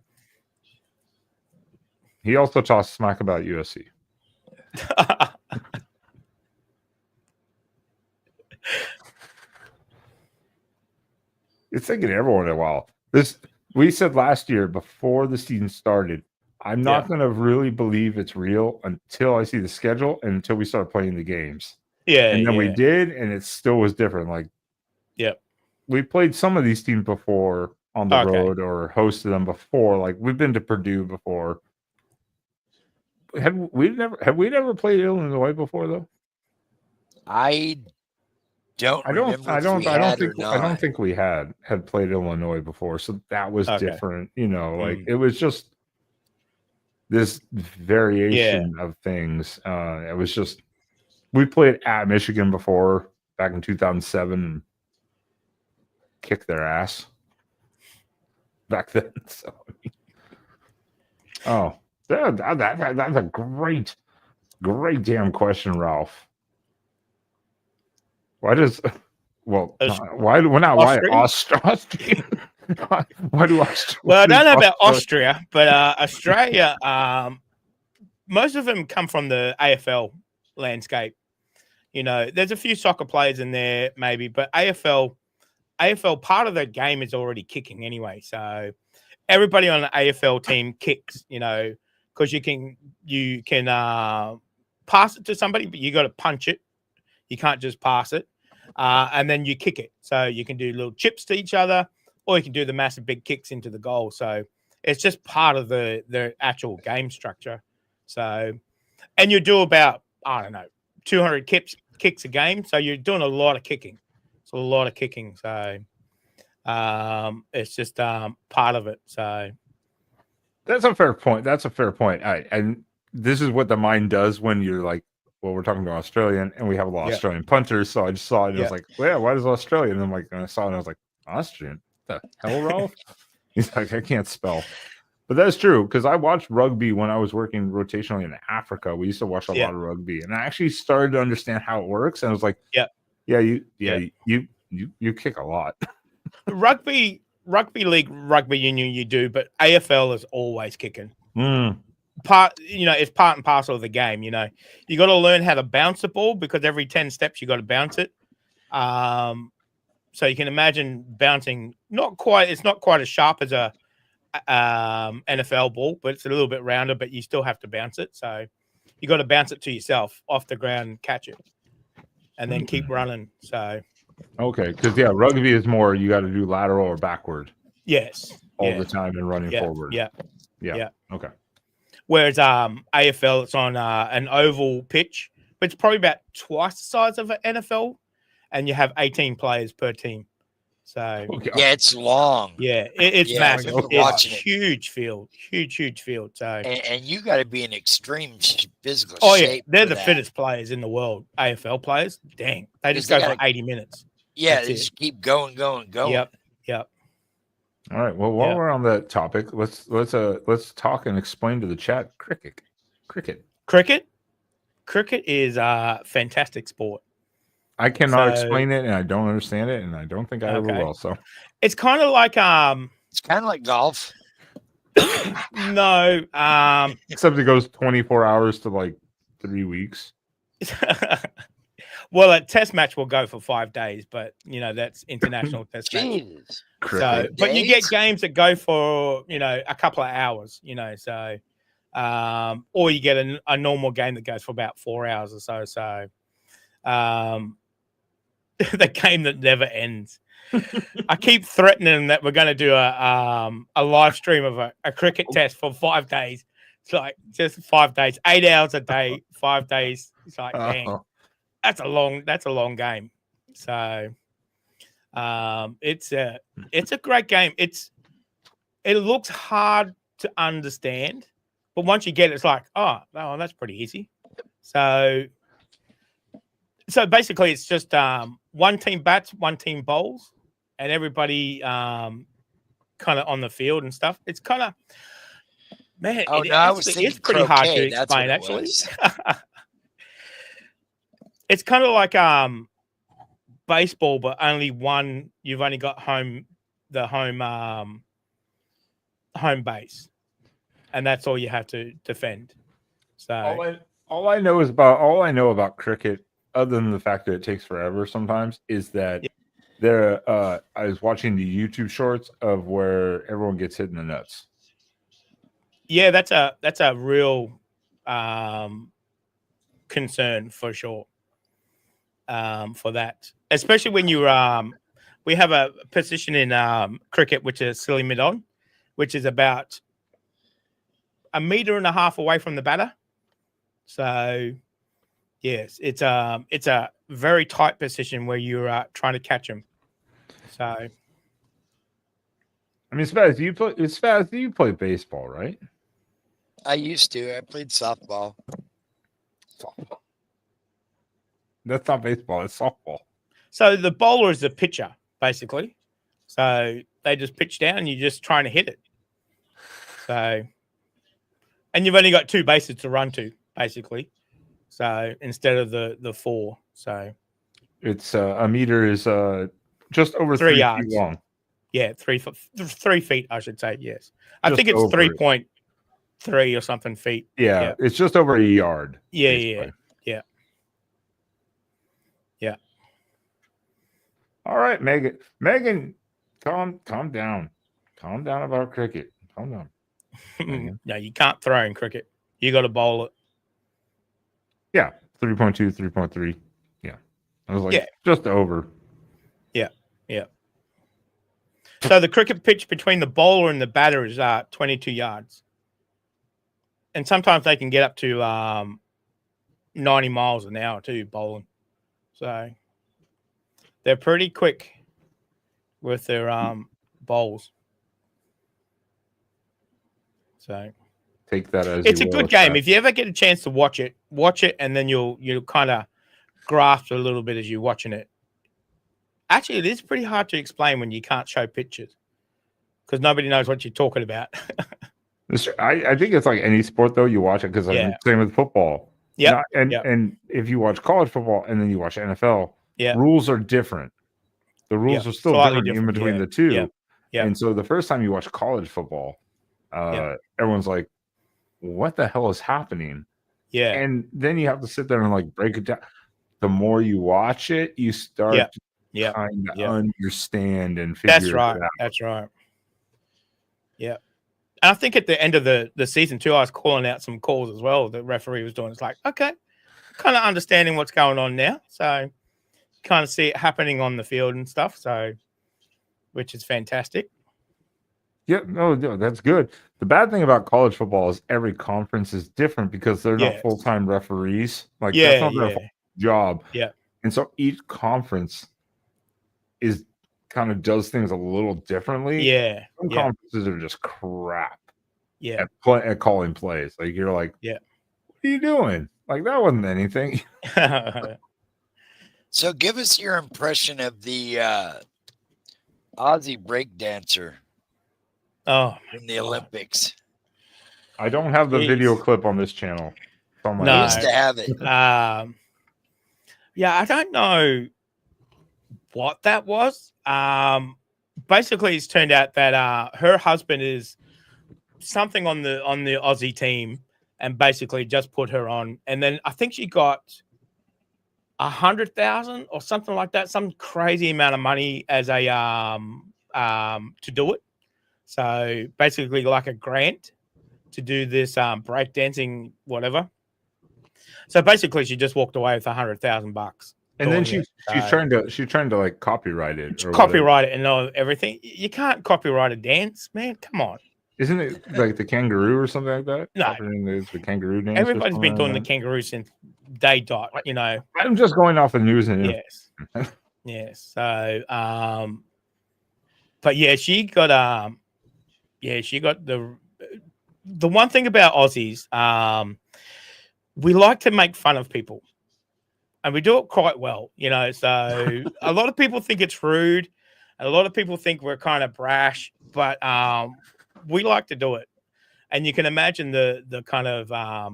He also talks smack about USC. It's taking everyone a while. We said last year before the season started, I'm not going to really believe it's real until I see the schedule and until we start playing the games. Yeah, and then we yeah. did, and it still was different. Like, Yep. we played some of these teams before on the Okay. road or hosted them before. Like, we've been to Purdue before. Have we never played Illinois before though? I don't remember if we had or not. I don't think we had played Illinois before, so that was Okay. different. You know, like it was just this variation of things. It was just we played at Michigan before back in 2007 and kicked their ass back then. So, oh, that's a great damn question, Ralph. Why does why Austria? Why do Austria? Well, I don't know about Austria, but Australia, most of them come from the AFL landscape. You know, there's a few soccer players in there, maybe, but AFL part of the game is already kicking anyway. So everybody on the AFL team kicks, you know, because you can pass it to somebody, but you got to punch it. You can't just pass it. And then you kick it. So you can do little chips to each other, or you can do the massive big kicks into the goal. So it's just part of the actual game structure. So, and you do about, I don't know, 200 kicks a game. So you're doing a lot of kicking. It's a lot of kicking. So it's just part of it. So that's a fair point. And this is what the mind does when you're like, well, we're talking to Australian, and we have a lot of Australian punters. So I just saw it, and I was like, well, yeah, why does Australian? And I'm like, and I saw it, and I was like, Austrian? What the hell, Ralph? He's like, I can't spell. But that's true, because I watched rugby when I was working rotationally in Africa. We used to watch a lot of rugby, and I actually started to understand how it works. And I was like, you kick a lot. Rugby league, rugby union, you do, but AFL is always kicking. It's part and parcel of the game. You know, you got to learn how to bounce the ball, because every 10 steps you got to bounce it. So you can imagine bouncing. It's not quite as sharp as a NFL ball, but it's a little bit rounder. But you still have to bounce it. So you got to bounce it to yourself off the ground, and catch it, and then keep running. So okay, because rugby is more you got to do lateral or backward. Yes, all the time and running forward. Yeah. Okay. Whereas AFL, it's on an oval pitch, but it's probably about twice the size of an NFL, and you have 18 players per team. So it's long. Yeah, it's massive. It's huge field. So and you got to be in extreme physical yeah, shape. they're the fittest players in the world. AFL players, dang, they just go for 80 minutes. Yeah, they just keep going. Yep. All right. Well, while we're on that topic, let's talk and explain to the chat cricket. Cricket is a fantastic sport. I cannot explain it, and I don't understand it, and I don't think I ever will. So it's kind of like it's kind of like golf. No, except it goes 24 hours to like 3 weeks. Well, a test match will go for 5 days, but you know that's international test match. So, but you get games that go for a couple of hours. So, or you get a normal game that goes for about 4 hours or so. So, the game that never ends. I keep threatening that we're going to do a live stream of a cricket test for 5 days. It's like just 5 days, 8 hours a day, 5 days. It's like, dang, that's a long game. So it's a great game. It looks hard to understand, but once you get it, it's like, oh, that's pretty easy. So basically, it's just one team bats, one team bowls, and everybody kind of on the field and stuff. It's kind of it's pretty hard to explain. Actually, it's kind of like baseball, but only one. You've only got home base, and that's all you have to defend. So all I know about cricket, other than the fact that it takes forever sometimes, is that I was watching the YouTube shorts of where everyone gets hit in the nuts. Yeah, that's a real concern for sure. For that, especially when you we have a position in cricket which is silly mid on, which is about 1.5 meters away from the batter. So yes, it's a very tight position where you're trying to catch them. So I mean, Spaz, you play baseball, right? I used to. I played softball. Softball. That's not baseball. It's softball. So the bowler is the pitcher, basically. So they just pitch down and you're just trying to hit it. So, and you've only got 2 bases to run to, basically. So instead of the 4. So it's 1 meter is just over 3 3 yards. feet long. Yeah, 3 feet, I should say. Yes. I Just think it's over 3.3 or something feet. Yeah, it's just over a yard. Yeah, basically. yeah. All right, Megan. Megan, calm down. Calm down about cricket. Calm down. Megan. No, you can't throw in cricket. You got to bowl it. Yeah, 3.2, 3.3. Yeah. I was like, Yeah. just over. Yeah. So the cricket pitch between the bowler and the batter is 22 yards. And sometimes they can get up to 90 miles an hour too, bowling. So they're pretty quick with their bowls. So Take that as it's you a will, good game. Chad. If you ever get a chance to watch it, and then you'll kind of grasp a little bit as you're watching it. Actually, it is pretty hard to explain when you can't show pictures because nobody knows what you're talking about. I think it's like any sport though. You watch it because Yeah. same with football. Yeah. And if you watch college football and then you watch NFL, Yeah. rules are different. The rules are still slightly different in between yeah. the two. Yeah. Yeah. And so the first time you watch college football, everyone's like, "What the hell is happening?" Yeah. And then you have to sit there and like break it down. The more you watch it, you start to kind of understand and figure That's it right. out. That's right. Yeah. And I think at the end of the season too, I was calling out some calls as well. The referee was doing. It's like, okay, kind of understanding what's going on now. So kind of see it happening on the field and stuff. So, which is fantastic. Yeah, no, that's good. The bad thing about college football is every conference is different because they're not full-time referees. Like that's not their job. Yeah. And so each conference is kind of does things a little differently. Yeah. Some conferences are just crap. Yeah. At calling plays. Like you're like, what are you doing? Like that wasn't anything. So give us your impression of the Aussie breakdancer in the Olympics. I don't have the video clip on this channel. I used to have it. Yeah, I don't know what that was. Basically, it's turned out that her husband is something on the Aussie team, and basically just put her on. And then I think she got 100,000 or something like that, some crazy amount of money as a to do it. So basically, like a grant to do this breakdancing, whatever. So basically, she just walked away with $100,000. And then she's trying to like copyright it. Or copyright it and know everything. You can't copyright a dance, man. Come on. Isn't it like the kangaroo or something like that? No, the kangaroo dance. Everybody's been doing the kangaroo since day dot. You know, I'm just going off the news and yes. So, but yeah, she got the one thing about Aussies, we like to make fun of people, and we do it quite well. You know, so a lot of people think it's rude, and a lot of people think we're kind of brash, but we like to do it. And you can imagine the kind of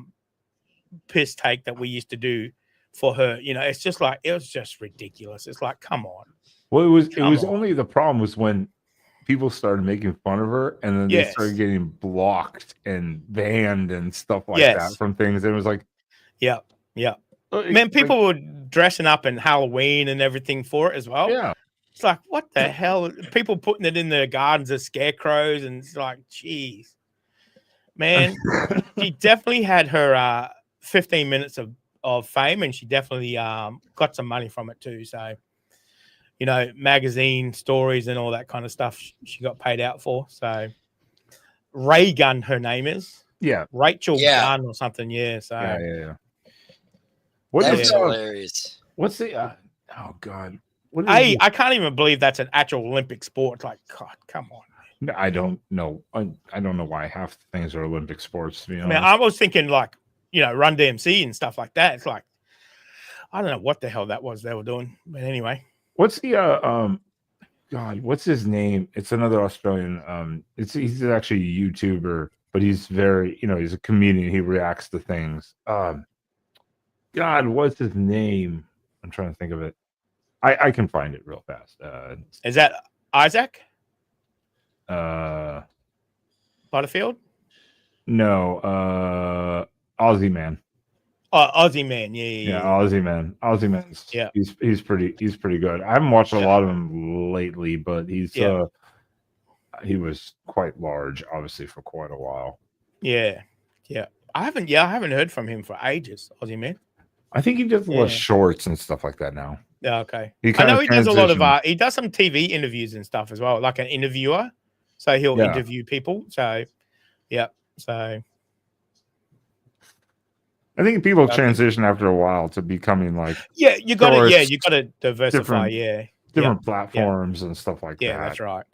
piss take that we used to do for her. You know, it's just like, it was just ridiculous. It's like, come on. Well, it was only the problem was when people started making fun of her, and then they started getting blocked and banned and stuff like that from things. And it was like, man, people were dressing up in Halloween and everything for it as well. Yeah. It's like, what the hell? People putting it in their gardens as scarecrows, and it's like, geez. Man, she definitely had her 15 minutes of fame, and she definitely got some money from it too. So, magazine stories and all that kind of stuff she got paid out for. So, Ray Gunn, her name is. Yeah. Rachel Gunn or something. Yeah. So, yeah. That's hilarious. What's the oh god. I can't even believe that's an actual Olympic sport. Like, God, come on. I don't know. I don't know why half the things are Olympic sports, to be honest. I mean, I was thinking like, Run DMC and stuff like that. It's like, I don't know what the hell that was they were doing. But anyway. What's the God, what's his name? It's another Australian. He's actually a YouTuber, but he's very, he's a comedian. He reacts to things. God, what's his name? I'm trying to think of it. I can find it real fast. Is that Isaac? Butterfield? No, Aussie Man. Oh, Aussie Man, yeah. Aussie Man. Aussie Man. Yeah, he's pretty good. I haven't watched a lot of him lately, but he was quite large, obviously, for quite a while. Yeah. I haven't heard from him for ages, Aussie Man. I think he does a lot of shorts and stuff like that now. Yeah, okay. I know he does a lot of he does some TV interviews and stuff as well, like an interviewer. So he'll interview people. So so I think people transition after a while to becoming like you gotta diversify, different platforms and stuff like that. Yeah, that's right.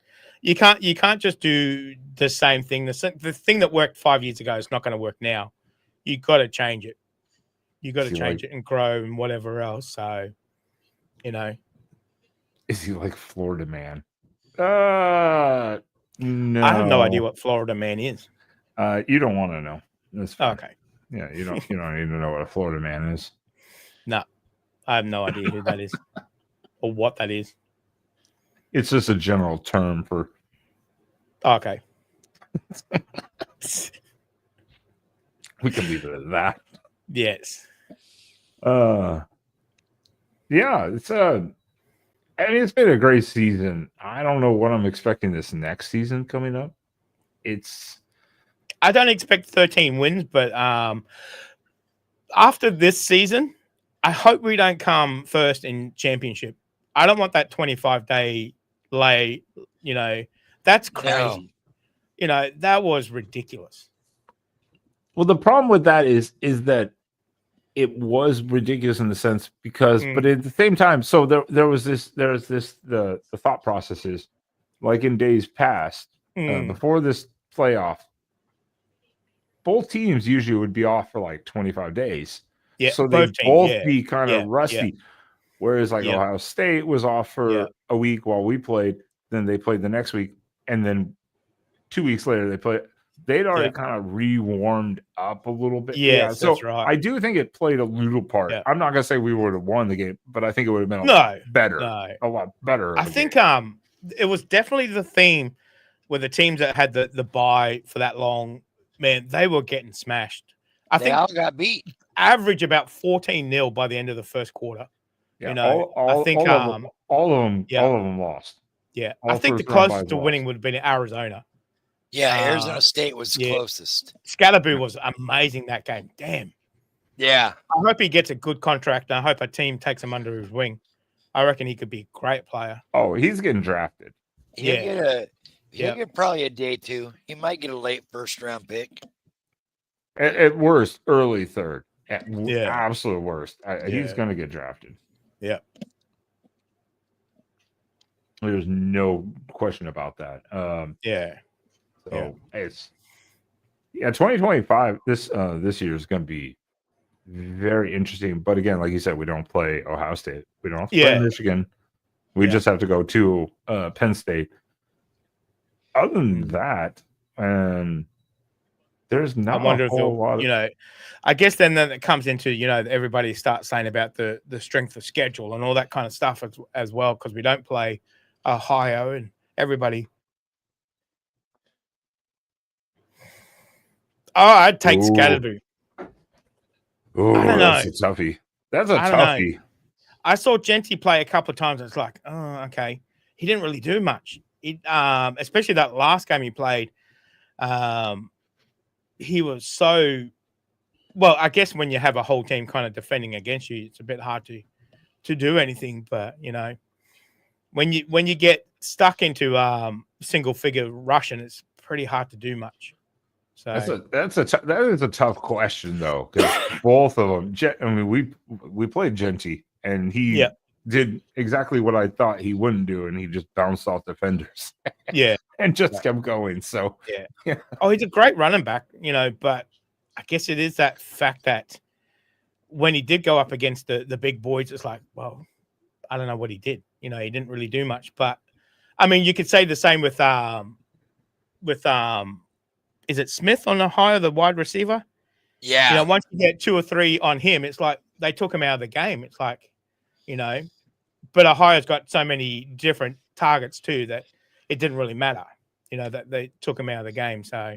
You can't just do the same thing. The thing that worked 5 years ago is not going to work now. You got to change it. You got to change it and grow and whatever else. So, is he like Florida Man? No, I have no idea what Florida Man is. You don't want to know. That's fine. Okay. Yeah, you don't need to know what a Florida Man is. No, I have no idea who that is or what that is. It's just a general term for. Okay. We can leave it at that. Yes. Yeah, it's it's been a great season. I don't know what I'm expecting this next season coming up. I don't expect 13 wins, but after this season, I hope we don't come first in championship. I don't want that 25-day lay. That's crazy. No. That was ridiculous. Well, the problem with that is that it was ridiculous in the sense because, but at the same time, so there's the thought processes like in days past before this playoff. Both teams usually would be off for like 25 days. Yeah, so they'd both be kind of rusty. Yeah. Whereas like Ohio State was off for a week while we played, then they played the next week, and then 2 weeks later they played. They'd already kind of re-warmed up a little bit. Yes, so that's right. I do think it played a little part. I'm not gonna say we would have won the game, but I think it would have been a lot better. A lot better. I think it was definitely the theme with the teams that had the bye for that long. Man, they were getting smashed. I think they all got beat. Average about 14-0 by the end of the first quarter. Yeah, I think all of them lost. Yeah, I think the closest to winning would have been Arizona. Yeah, Arizona State was closest. Scalaboo was amazing that game. Damn. Yeah. I hope he gets a good contract, and I hope a team takes him under his wing. I reckon he could be a great player. Oh, he's getting drafted. He'll get probably a day two. He might get a late first-round pick. At worst, early third. At absolute worst. He's going to get drafted. Yeah. There's no question about that. So it's 2025. This year is going to be very interesting. But again, like you said, we don't play Ohio State. We don't have to play Michigan. We just have to go to Penn State. Other than that, there's not a whole lot of. I guess then it comes into everybody starts saying about the strength of schedule and all that kind of stuff as well, because we don't play Ohio and everybody. Oh, I'd take Scalaboo. Oh, that's a toughie. That's a toughie. I saw Genty play a couple of times. It's like, oh, okay. He didn't really do much. Especially that last game he played. he was so well. I guess when you have a whole team kind of defending against you, it's a bit hard to do anything. But when you get stuck into single figure rushing, it's pretty hard to do much. So that is a tough question though, because both of them. I mean, we played Genty, and he did exactly what I thought he wouldn't do, and he just bounced off defenders. And just kept going. So oh, he's a great running back, but I guess it is that fact that when he did go up against the big boys, it's like, well, I don't know what he did. He didn't really do much. But I mean, you could say the same with is it Smith on the wide receiver? Yeah. Once you get 2 or 3 on him, it's like they took him out of the game. It's like, but Ohio's got so many different targets too that it didn't really matter, that they took him out of the game. So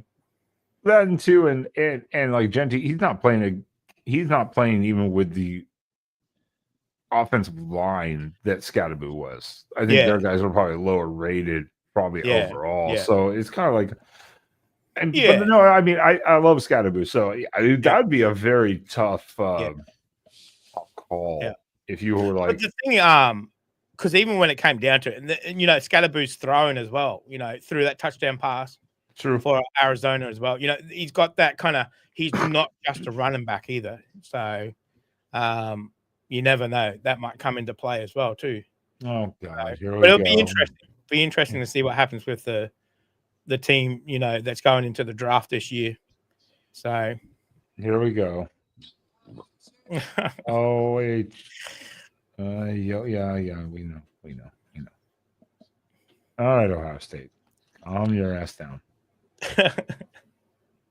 that and too, and like Genty, he's not playing even with the offensive line that Scatterboo was. I think their guys were probably lower rated, overall. Yeah. So it's kind of like, but no, I mean, I love Scatterboo. So that'd be a very tough call if you were like. But the thing, because even when it came down to it, and Scatterboo's thrown as well, through that touchdown pass. True. For Arizona as well. He's got that kind of, he's not just a running back either. So you never know. That might come into play as well too. Oh God. But it'll be interesting. Be interesting to see what happens with the team, that's going into the draft this year. So here we go. Oh wait. Yeah, we know. All right, Ohio State. Calm your ass down.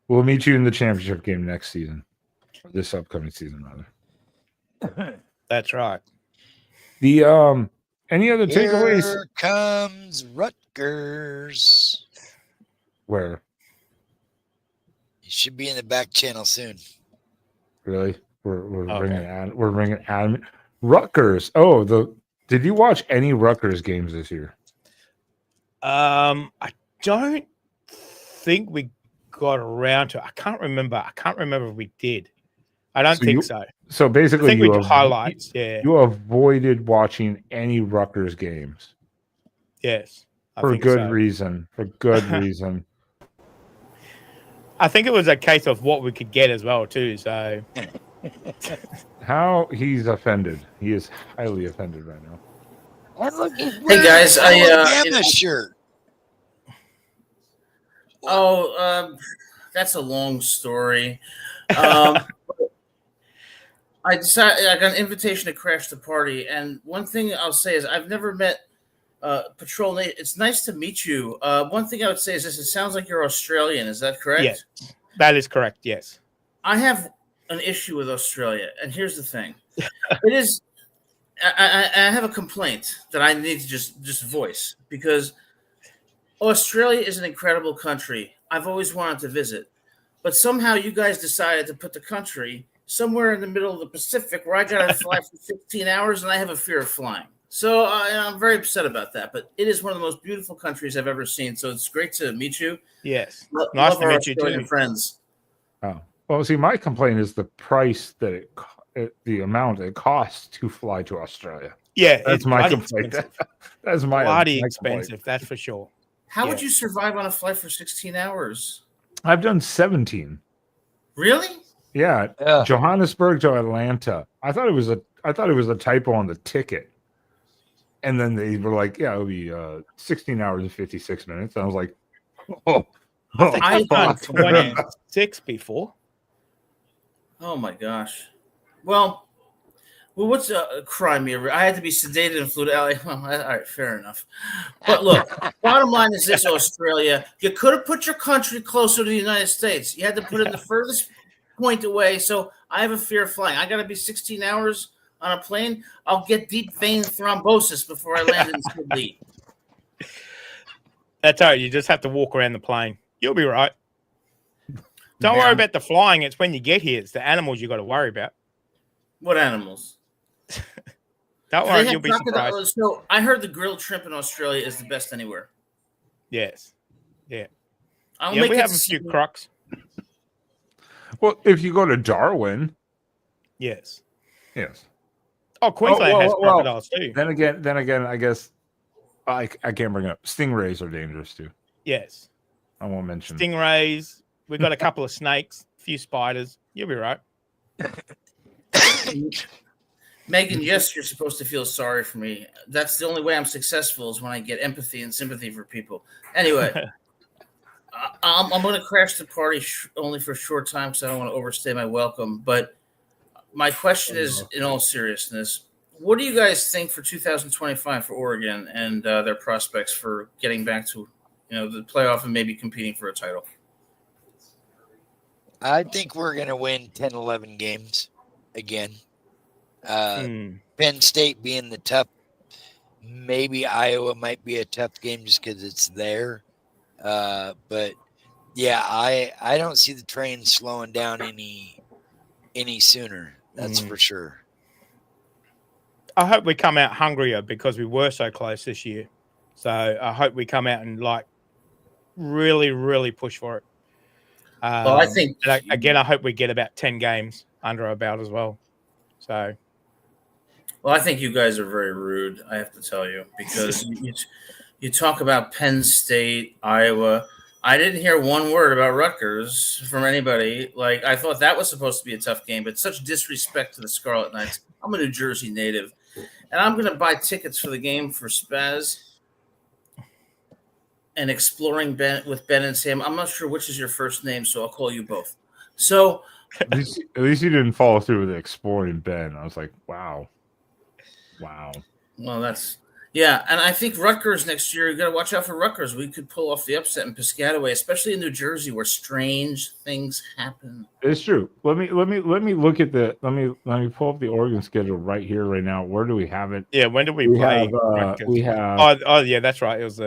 We'll meet you in the championship game next season, or this upcoming season, rather. That's right. The any other takeaways? Here comes Rutgers. Where? You should be in the back channel soon. Really? We're bringing Adam. Rutgers. Oh, did you watch any Rutgers games this year? I don't think we got around to it. I can't remember if we did. I don't think so. So basically, I think we highlights. You avoided watching any Rutgers games. Yes, for good reason. For good reason. I think it was a case of what we could get as well too. So, how he's offended? He is highly offended right now. Hey guys, I shirt. That's a long story. I decided I got an invitation to crash the party, and one thing I'll say is I've never met Patrol Nate. It's nice to meet you. One thing I would say is this: it sounds like you're Australian. Is that correct? Yes, that is correct. Yes. I have an issue with Australia, and here's the thing: it is. I have a complaint that I need to just voice because Australia is an incredible country. I've always wanted to visit, but somehow you guys decided to put the country somewhere in the middle of the Pacific where I got to fly for 16 hours and I have a fear of flying. So I'm very upset about that, but it is one of the most beautiful countries I've ever seen. So it's great to meet you. Yes. Nice to meet you too. Friends. Oh, well, see, my complaint is the price that the amount it costs to fly to Australia. Yeah. That's my complaint. That's my bloody expensive. Complaint. That's for sure. How would you survive on a flight for 16 hours? I've done 17. Really? Yeah, Johannesburg to Atlanta. I thought it was a typo on the ticket, and then they were like, "Yeah, it'll be 16 hours and 56 minutes." And I was like, "Oh, I've done 26 before." Oh my gosh! Well, what's a crime here? I had to be sedated and flew to LA. Well, all right, fair enough. But look, bottom line is this: Australia, you could have put your country closer to the United States. You had to put it the furthest point away. So I have a fear of flying. I got to be 16 hours on a plane. I'll get deep vein thrombosis before I land in Sydney. That's all right. You just have to walk around the plane. You'll be right. Don't worry about the flying. It's when you get here. It's the animals you got to worry about. What animals? Don't worry. You'll be surprised. So I heard the grilled shrimp in Australia is the best anywhere. Yes. Yeah. We have a few crocs. Well, if you go to Darwin, Yes. yes. Oh, Queensland has crocodiles too. Then again, I guess I can't bring it up. Stingrays are dangerous too. Yes. I won't mention Stingrays. We've got a couple of snakes, a few spiders. You'll be right. Megan, yes, you're supposed to feel sorry for me. That's the only way I'm successful is when I get empathy and sympathy for people. Anyway, I'm going to crash the party only for a short time because I don't want to overstay my welcome. But my question is, in all seriousness, what do you guys think for 2025 for Oregon and their prospects for getting back to the playoff and maybe competing for a title? I think we're going to win 10, 11 games again. Penn State being the tough, maybe Iowa might be a tough game just because it's there. But yeah, I don't see the train slowing down any sooner. That's for sure. I hope we come out hungrier because we were so close this year. So I hope we come out and really, really push for it. Well, I think again, I hope we get about 10 games under our belt as well. So. Well, I think you guys are very rude, I have to tell you, because you talk about Penn State, Iowa. I didn't hear one word about Rutgers from anybody. Like, I thought that was supposed to be a tough game, but such disrespect to the Scarlet Knights. I'm a New Jersey native, and I'm going to buy tickets for the game for Spaz and Exploring Ben with Ben and Sam. I'm not sure which is your first name, so I'll call you both. So at least you didn't follow through with Exploring Ben. I was like, wow. Well, and I think Rutgers next year, you got to watch out for Rutgers. We could pull off the upset in Piscataway, especially in New Jersey, where strange things happen. It's true. Let me look at let me pull up the Oregon schedule right here, right now. Where do we have it? Yeah, when did we play? We have. Oh, yeah, that's right. It was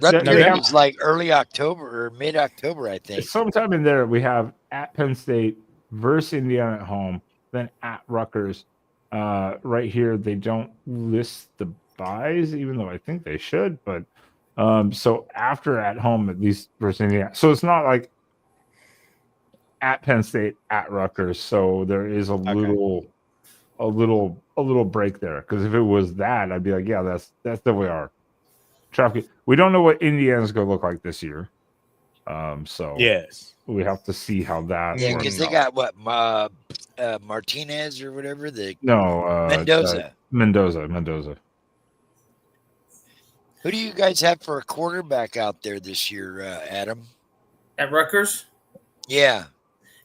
Rutgers like early October or mid October, I think. Sometime in there, we have at Penn State versus Indiana at home, then at Rutgers. Right here, they don't list the buys, even though I think they should. But so after at home, at least versus Indiana, so it's not like at Penn State, at Rutgers. So there is a little break there. Because if it was that, I'd be like, yeah, that's definitely our traffic. We don't know what Indiana's going to look like this year. So yes, we have to see how that. Yeah, because they got what Martinez or whatever. Mendoza. Who do you guys have for a quarterback out there this year, Adam? At Rutgers? Yeah.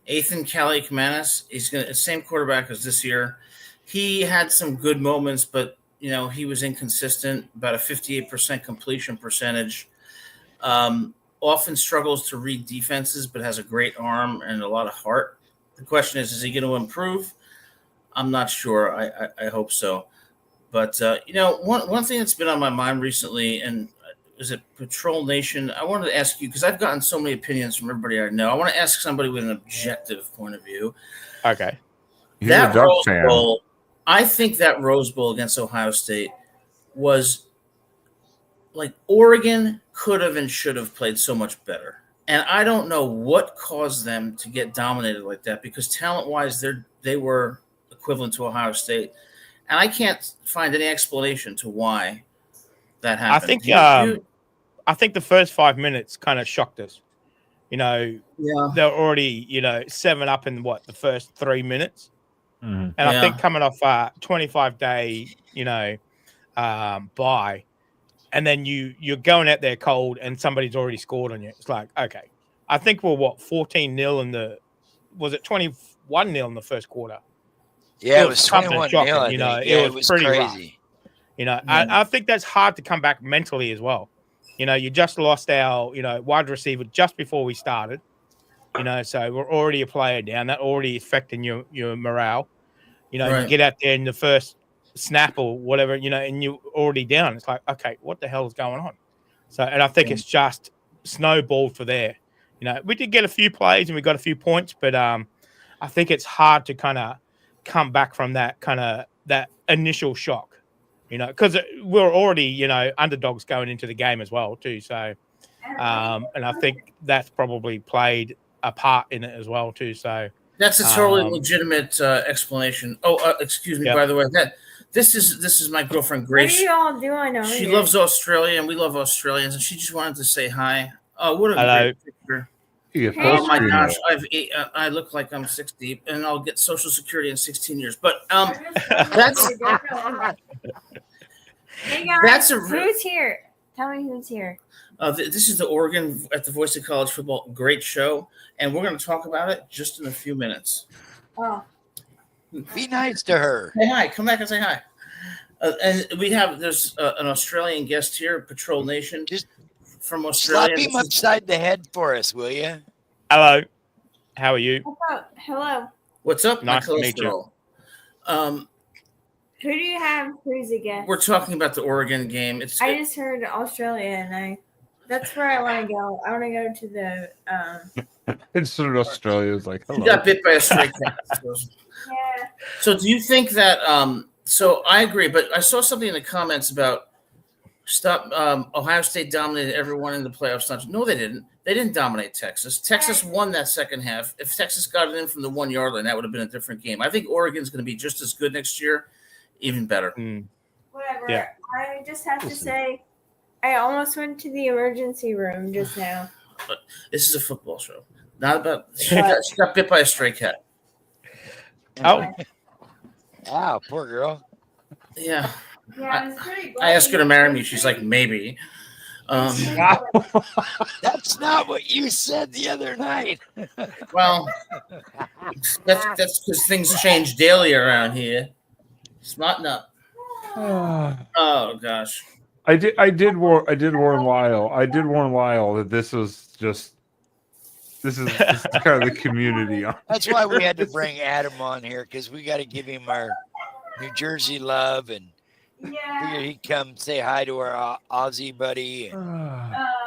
Ethan Kaliakmanis. He's going to same quarterback as this year. He had some good moments, but he was inconsistent. About a 58% completion percentage. Often struggles to read defenses, but has a great arm and a lot of heart. The question is he going to improve? I'm not sure. I hope so. But, one thing that's been on my mind recently, and is it Patrol Nation? I wanted to ask you, because I've gotten so many opinions from everybody I know. I want to ask somebody with an objective point of view. Okay. That Rose Bowl, I think that Rose Bowl against Ohio State was like Oregon could have and should have played so much better. And I don't know what caused them to get dominated like that, because talent-wise, they were equivalent to Ohio State. And I can't find any explanation to why that happened. I think the first 5 minutes kind of shocked us. They're already, 7-up in the first 3 minutes. Mm-hmm. And I think coming off a 25-day, bye, and then you're going out there cold and somebody's already scored on you. It's like, okay. I think we're 14-0 was it 21-0 in the first quarter? Yeah, it was 21-0. It was pretty crazy. Rough. I think that's hard to come back mentally as well. You just lost our, wide receiver just before we started. So we're already a player down. That already affecting your morale. Right. You get out there in the first snap or whatever, and you're already down. It's like, okay, what the hell is going on? So, and I think it's just snowballed for there. We did get a few plays and we got a few points, but I think it's hard to kind of come back from that initial shock, because we're already, underdogs going into the game as well too. So, and I think that's probably played a part in it as well too. So that's a totally legitimate explanation. Oh, excuse me. Yep. By the way, this is my girlfriend Grace. What are you all doing over She here? loves Australia, and we love Australians, and she just wanted to say hi. Oh, what a Hello. great picture! You get Hey, full Oh my screen gosh, there. I look like I'm 60, and I'll get Social Security in 16 years. But That's hey guys, That's who's here? Tell me who's here. this is the Oregon at the Voice of College Football. Great show, and we're going to talk about it just in a few minutes. Oh, Be nice to her. Hey, hi! Come back and say hi. And there's an Australian guest here, Patrol Nation, Just from Australia. Slap him upside the head for us, will you? hello, how are you? what's up? Hello. What's up? Nice my to meet you. cholesterol? Who do you have? Who's again? We're talking about the Oregon game. I just heard Australia, and that's where I want to go. I want to go to the It's sort of Australia is like, you hello. got bit by a stray cat. yeah. So do you think that so I agree, but I saw something in the comments about Ohio State dominated everyone in the playoffs. No, they didn't. They didn't dominate Texas. Texas won that second half. If Texas got it in from the 1 yard line, that would have been a different game. I think Oregon's going to be just as good next year, even better. Whatever. Yeah. I just have to say, I almost went to the emergency room just now. This is a football show, not about. She got bit by a stray cat. Oh, Wow, poor girl. Yeah, Yeah, it's pretty I asked her to marry me. She's like, maybe. That's not what you said the other night. Well, that's because things change daily around here. Smarten up. Oh gosh. I did warn Lyle. I did warn Lyle that this is kind of the community. That's why we had to bring Adam on here, because we got to give him our New Jersey love, and figure he'd come say hi to our Aussie buddy.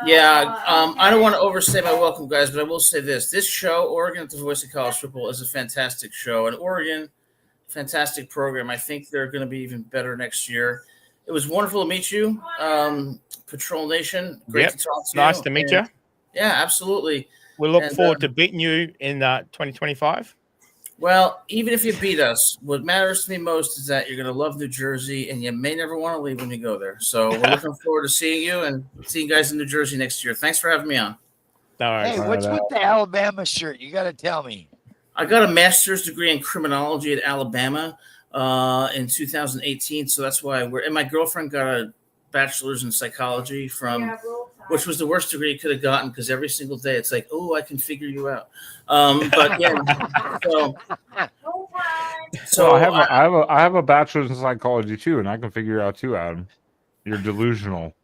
Yeah, I don't want to overstay my welcome, guys, but I will say this. This show, Oregon at the Voice of College Football, is a fantastic show. And Oregon, fantastic program. I think they're going to be even better next year. It was wonderful to meet you, Patrol Nation. Great to talk to you. nice to meet you. Yeah, absolutely. We look forward to beating you in 2025. Well, even if you beat us, what matters to me most is that you're going to love New Jersey, and you may never want to leave when you go there. So we're looking forward to seeing you and seeing you guys in New Jersey next year. Thanks for having me on. No worries. Hey, what's with the Alabama shirt? You got to tell me. I got a master's degree in criminology at Alabama in 2018, so that's why and my girlfriend got a bachelor's in psychology which was the worst degree you could have gotten, because every single day it's like, oh, I can figure you out. But yeah, so I have a bachelor's in psychology too, and I can figure out too, Adam. You're delusional.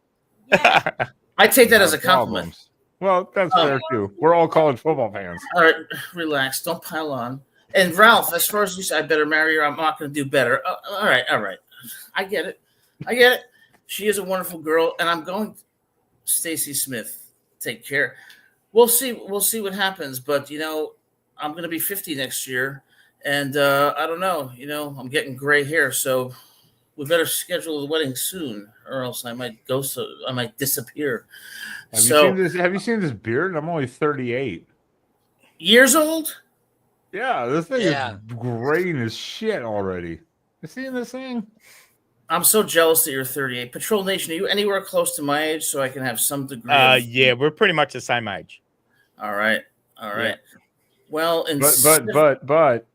I take that as a compliment. Problems. Well, that's fair too. We're all college football fans. All right, relax. Don't pile on. And Ralph, as far as you say, I better marry her. I'm not going to do better. All right. I get it. She is a wonderful girl, and I'm going. Stacy Smith, take care. We'll see what happens. But I'm going to be 50 next year, and I don't know. I'm getting gray hair, so we better schedule the wedding soon, or else I might disappear. Have you seen this beard? I'm only 38. Years old? Yeah, this thing is graying as shit already. You seeing this thing? I'm so jealous that you're 38. Patrol Nation, are you anywhere close to my age so I can have some degree? Yeah, we're pretty much the same age. All right. Yeah. Well, but.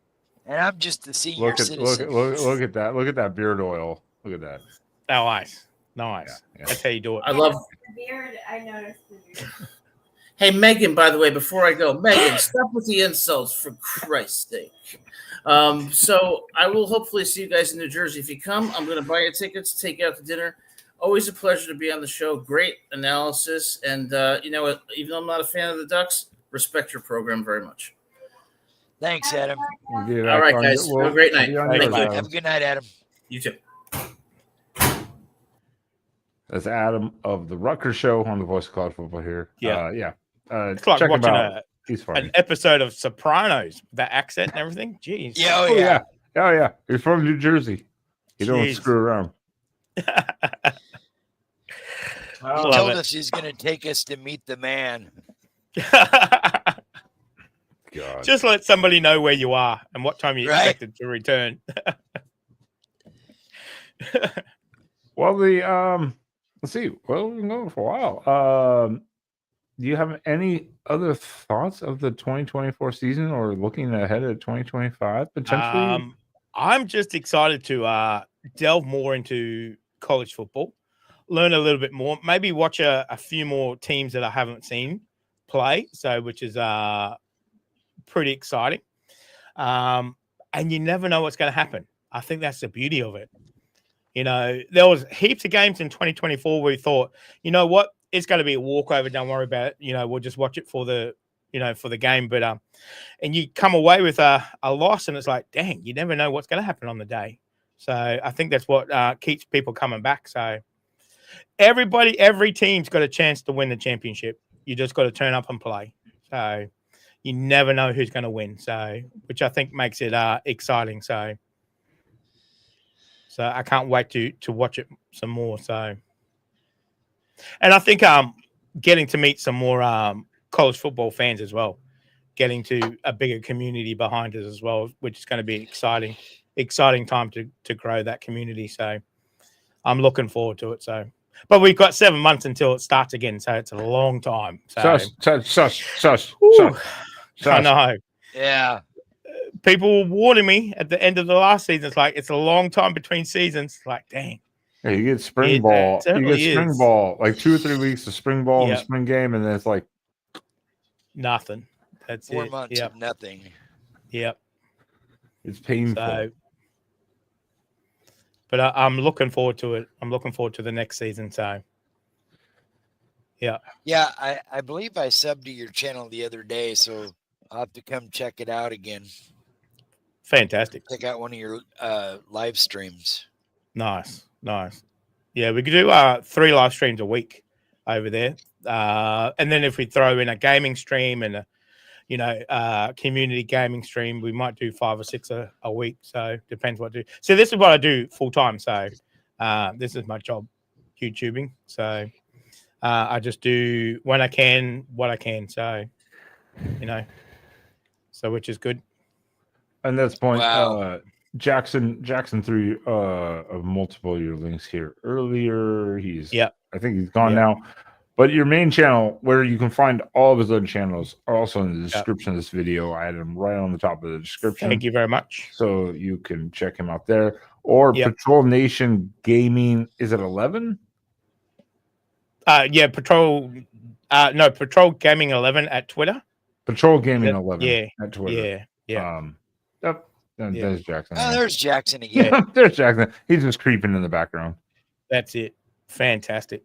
And I'm just the senior citizen. Look at that! Look at that beard oil! Look at that! Nice. Yeah. That's how you do it. I love the beard. I noticed the beard. Hey, Megan, by the way, before I go, Megan, stop with the insults, for Christ's sake. So I will hopefully see you guys in New Jersey. If you come, I'm going to buy you tickets, take you out to dinner. Always a pleasure to be on the show. Great analysis. And you know what? Even though I'm not a fan of the Ducks, respect your program very much. Thanks, Adam. All right, guys. Have a great night. Thank you. Have a good night, Adam. You too. That's Adam of the Rutgers Show on the Voice of College Football here. Yeah. It's like check him watching out. He's funny. an episode of Sopranos, that accent and everything. Jeez. Yeah, Oh yeah. He's from New Jersey. He don't Jeez. screw around. He told us he's going to take us to meet the man. God. Just let somebody know where you are and what time you Right. expected to return. Well, let's see. Well, we've been going for a while. Do you have any other thoughts of the 2024 season or looking ahead at 2025 potentially? I'm just excited to delve more into college football, learn a little bit more, maybe watch a few more teams that I haven't seen play. So, which is pretty exciting. And you never know what's going to happen. I think that's the beauty of it. You know, there was heaps of games in 2024 where we thought, you know what, it's going to be a walkover. Don't worry about it. You know, we'll just watch it for the, for the game. But and you come away with a loss, and it's like, dang, you never know what's going to happen on the day. So I think that's what keeps people coming back. So every team's got a chance to win the championship. You just got to turn up and play. So you never know who's going to win. So, which I think makes it exciting. So I can't wait to watch it some more. So, and I think getting to meet some more college football fans as well, getting to a bigger community behind us as well, which is going to be exciting time to grow that community. So I'm looking forward to it. So, but we've got 7 months until it starts again, so it's a long time. So, Shush. I know. Yeah. People were warning me at the end of the last season. It's like it's a long time between seasons. It's like, dang. Yeah, you get spring ball. You get spring ball, like 2 or 3 weeks of spring ball and spring game, and then it's like nothing. That's 4 it. months of nothing. Yep. It's painful. So, but I'm looking forward to it. I'm looking forward to the next season. So, yeah. Yeah, I believe I subbed to your channel the other day, so I'll have to come check it out again. Fantastic. Check out one of your live streams. Nice. Yeah, we could do 3 live streams a week over there. And then if we throw in a gaming stream and a community gaming stream, we might do 5 or 6 a week. So depends what I do. So this is what I do full time. So this is my job, YouTubing. So I just do when I can, what I can. So, so which is good. And that's point. Wow. Jackson threw multiple of your links here earlier. I think he's gone now. But your main channel, where you can find all of his other channels, are also in the description of this video. I had them right on the top of the description. Thank you very much. So you can check him out there. Or Patrol Nation Gaming. Is it 11? Patrol Gaming 11 at Twitter. Patrol Gaming 11 at Twitter. Yeah. There's Jackson. Oh, there's Jackson again. There's Jackson. He's just creeping in the background. That's it. Fantastic.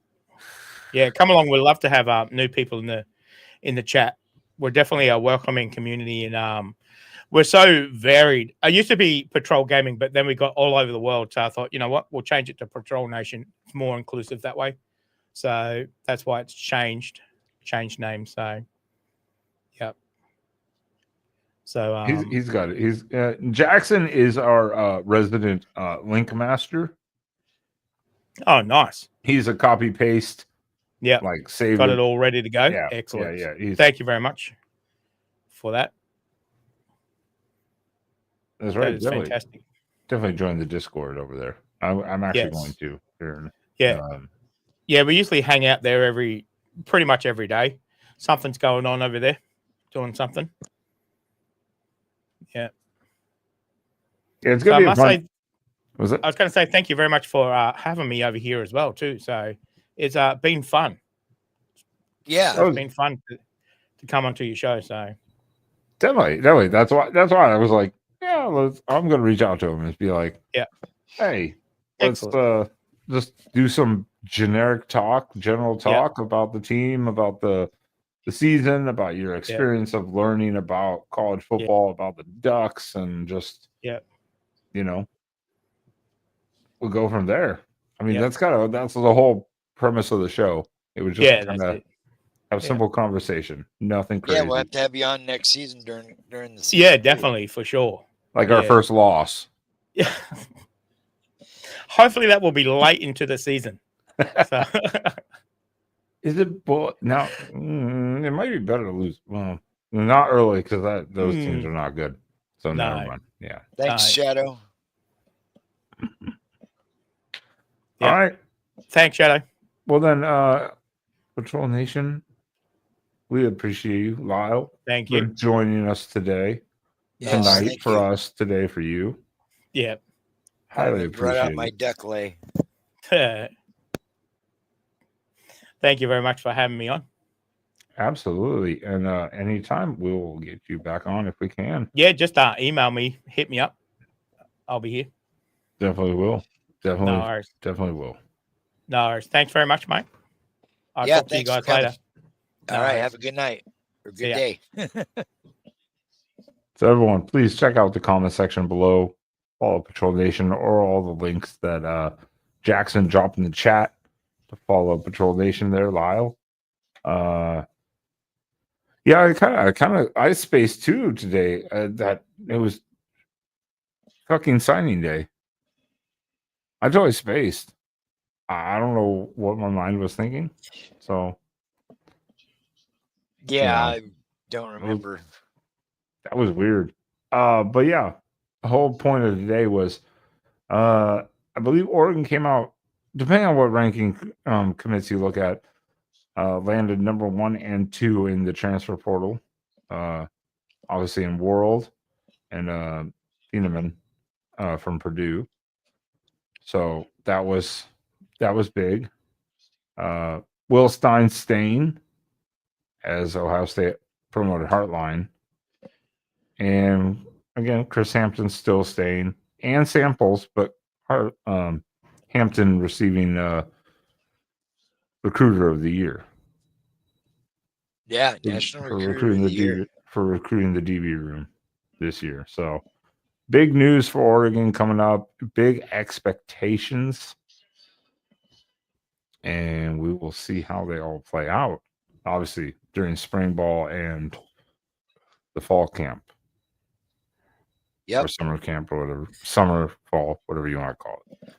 Yeah, come along. We'd love to have new people in the chat. We're definitely a welcoming community, and we're so varied. I used to be Patrol Gaming, but then we got all over the world. So I thought, you know what, we'll change it to Patrol Nation. It's more inclusive that way. So that's why it's changed name. So, yep. So he's got it. He's Jackson is our resident link master. Oh, nice. He's a copy paste. Yeah, like save. Got it all ready to go. Yeah, excellent. Yeah. Thank you very much for that. That's right. That is fantastic. Definitely join the Discord over there. I'm actually going to. Yeah, we usually hang out there pretty much every day. Something's going on over there, doing something. Yeah. Yeah, it's gonna be fun. I was going to say thank you very much for having me over here as well too. So it's been fun. Yeah, it's been fun to come onto your show. So definitely. That's why I was like, yeah, I'm going to reach out to him and be like, hey, let's just do some general talk about the team, about the season, about your experience of learning about college football, about the Ducks, and just we'll go from there. I mean, that's the whole premise of the show. It was just kind of have simple conversation, nothing crazy. Yeah, we'll have to have you on next season during the season. Yeah, definitely, for sure. Like our first loss. Yeah. Hopefully that will be late into the season. So. Is it now? It might be better to lose. Well, Not early because those teams are not good. So No. never mind. Yeah. Thanks, Shadow. Yeah. All right. Thanks, Shadow. Well then, Patrol Nation, we appreciate you, Lyle. Thank for you. joining us today. Yes, Tonight thank for you. us, today for you. Yeah. I Highly haven't brought out appreciate my it. duck lay. Thank you very much for having me on. Absolutely. And anytime we'll get you back on if we can. Yeah, just email me, hit me up. I'll be here. Definitely will. Definitely, No worries. definitely will. No worries. Thanks very much, mate. I'll Yeah, talk to you thanks for guys coming. later. All right, have a good night or See good ya. day. So everyone, please check out the comment section below. Follow Patrol Nation or all the links that Jackson dropped in the chat to follow Patrol Nation there, Lyle. Yeah, I spaced too today. That it was fucking signing day. I totally spaced. I don't know what my mind was thinking. So Yeah, Yeah. I don't remember. that was weird. But yeah, the whole point of today was I believe Oregon came out, depending on what ranking commits you look at, landed number 1 and 2 in the transfer portal. Obviously in World and Thieneman from Purdue. So that was big. Will Stein as Ohio State promoted Heartline. And again, Chris Hampton's still staying, and Samples, but Hampton receiving Recruiter of the Year. Yeah, for- National for Recruiter of the Year. for recruiting the DB room this year. So big news for Oregon coming up. Big expectations, and we will see how they all play out. Obviously, during spring ball and the fall camp. Yep. Or summer camp or whatever. Summer, fall, whatever you want to call it.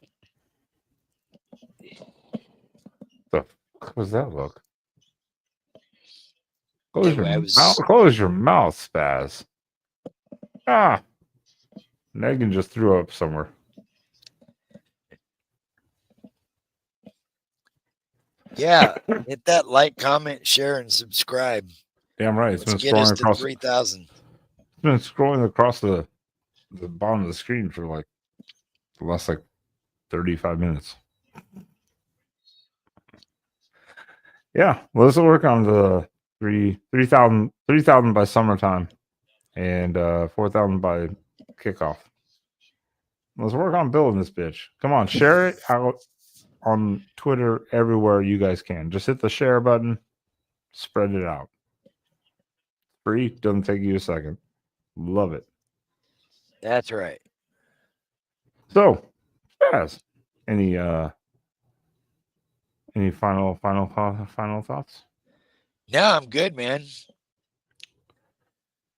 The fuck was that look? Close your mouth, Spaz. Ah. Megan just threw up somewhere. Yeah, hit that like, comment, share, and subscribe. Damn right. Let's get us to 3,000. It's been scrolling across the bottom of the screen for like the last 35 minutes. Yeah, well, let's work on the 3,000 by summertime and 4,000 by kickoff. Let's work on building this bitch. Come on, share it out on Twitter everywhere you guys can. Just hit the share button, spread it out. Free, doesn't take you a second. Love it. That's right. So, Spaz, any final thoughts? No, I'm good, man.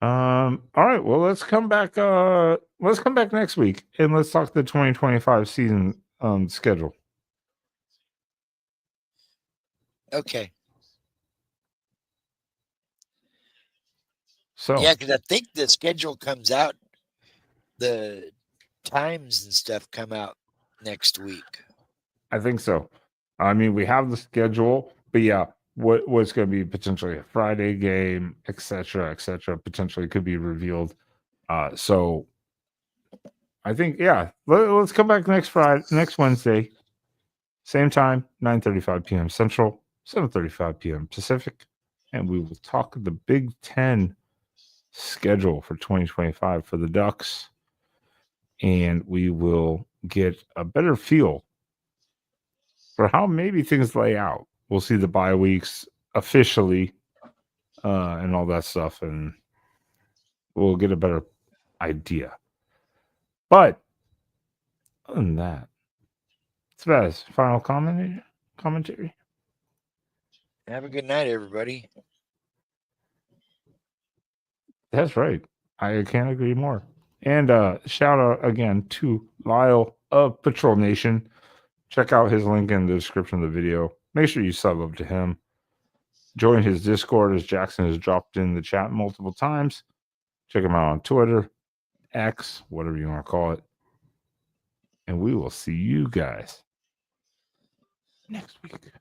All right. Well, let's come back. Let's come back next week and let's talk the 2025 season schedule. Okay. So yeah, because I think the schedule comes out, the times and stuff come out next week. I think so. I mean, we have the schedule, but yeah, what's going to be potentially a Friday game, etc., potentially could be revealed. So I think, yeah, let's come back next Wednesday, same time, 9:35 p.m. Central, 7:35 p.m. Pacific, and we will talk the Big Ten schedule for 2025 for the Ducks, and we will get a better feel for how maybe things lay out. We'll see the bye weeks officially and all that stuff, and we'll get a better idea. But other than that, Spaz, final commentary. Have a good night, everybody. That's right. I can't agree more. And shout out again to Lyle of Patrol Nation. Check out his link in the description of the video. Make sure you sub up to him. join his Discord, as Jackson has dropped in the chat multiple times. Check him out on Twitter, X, whatever you want to call it. And we will see you guys next week.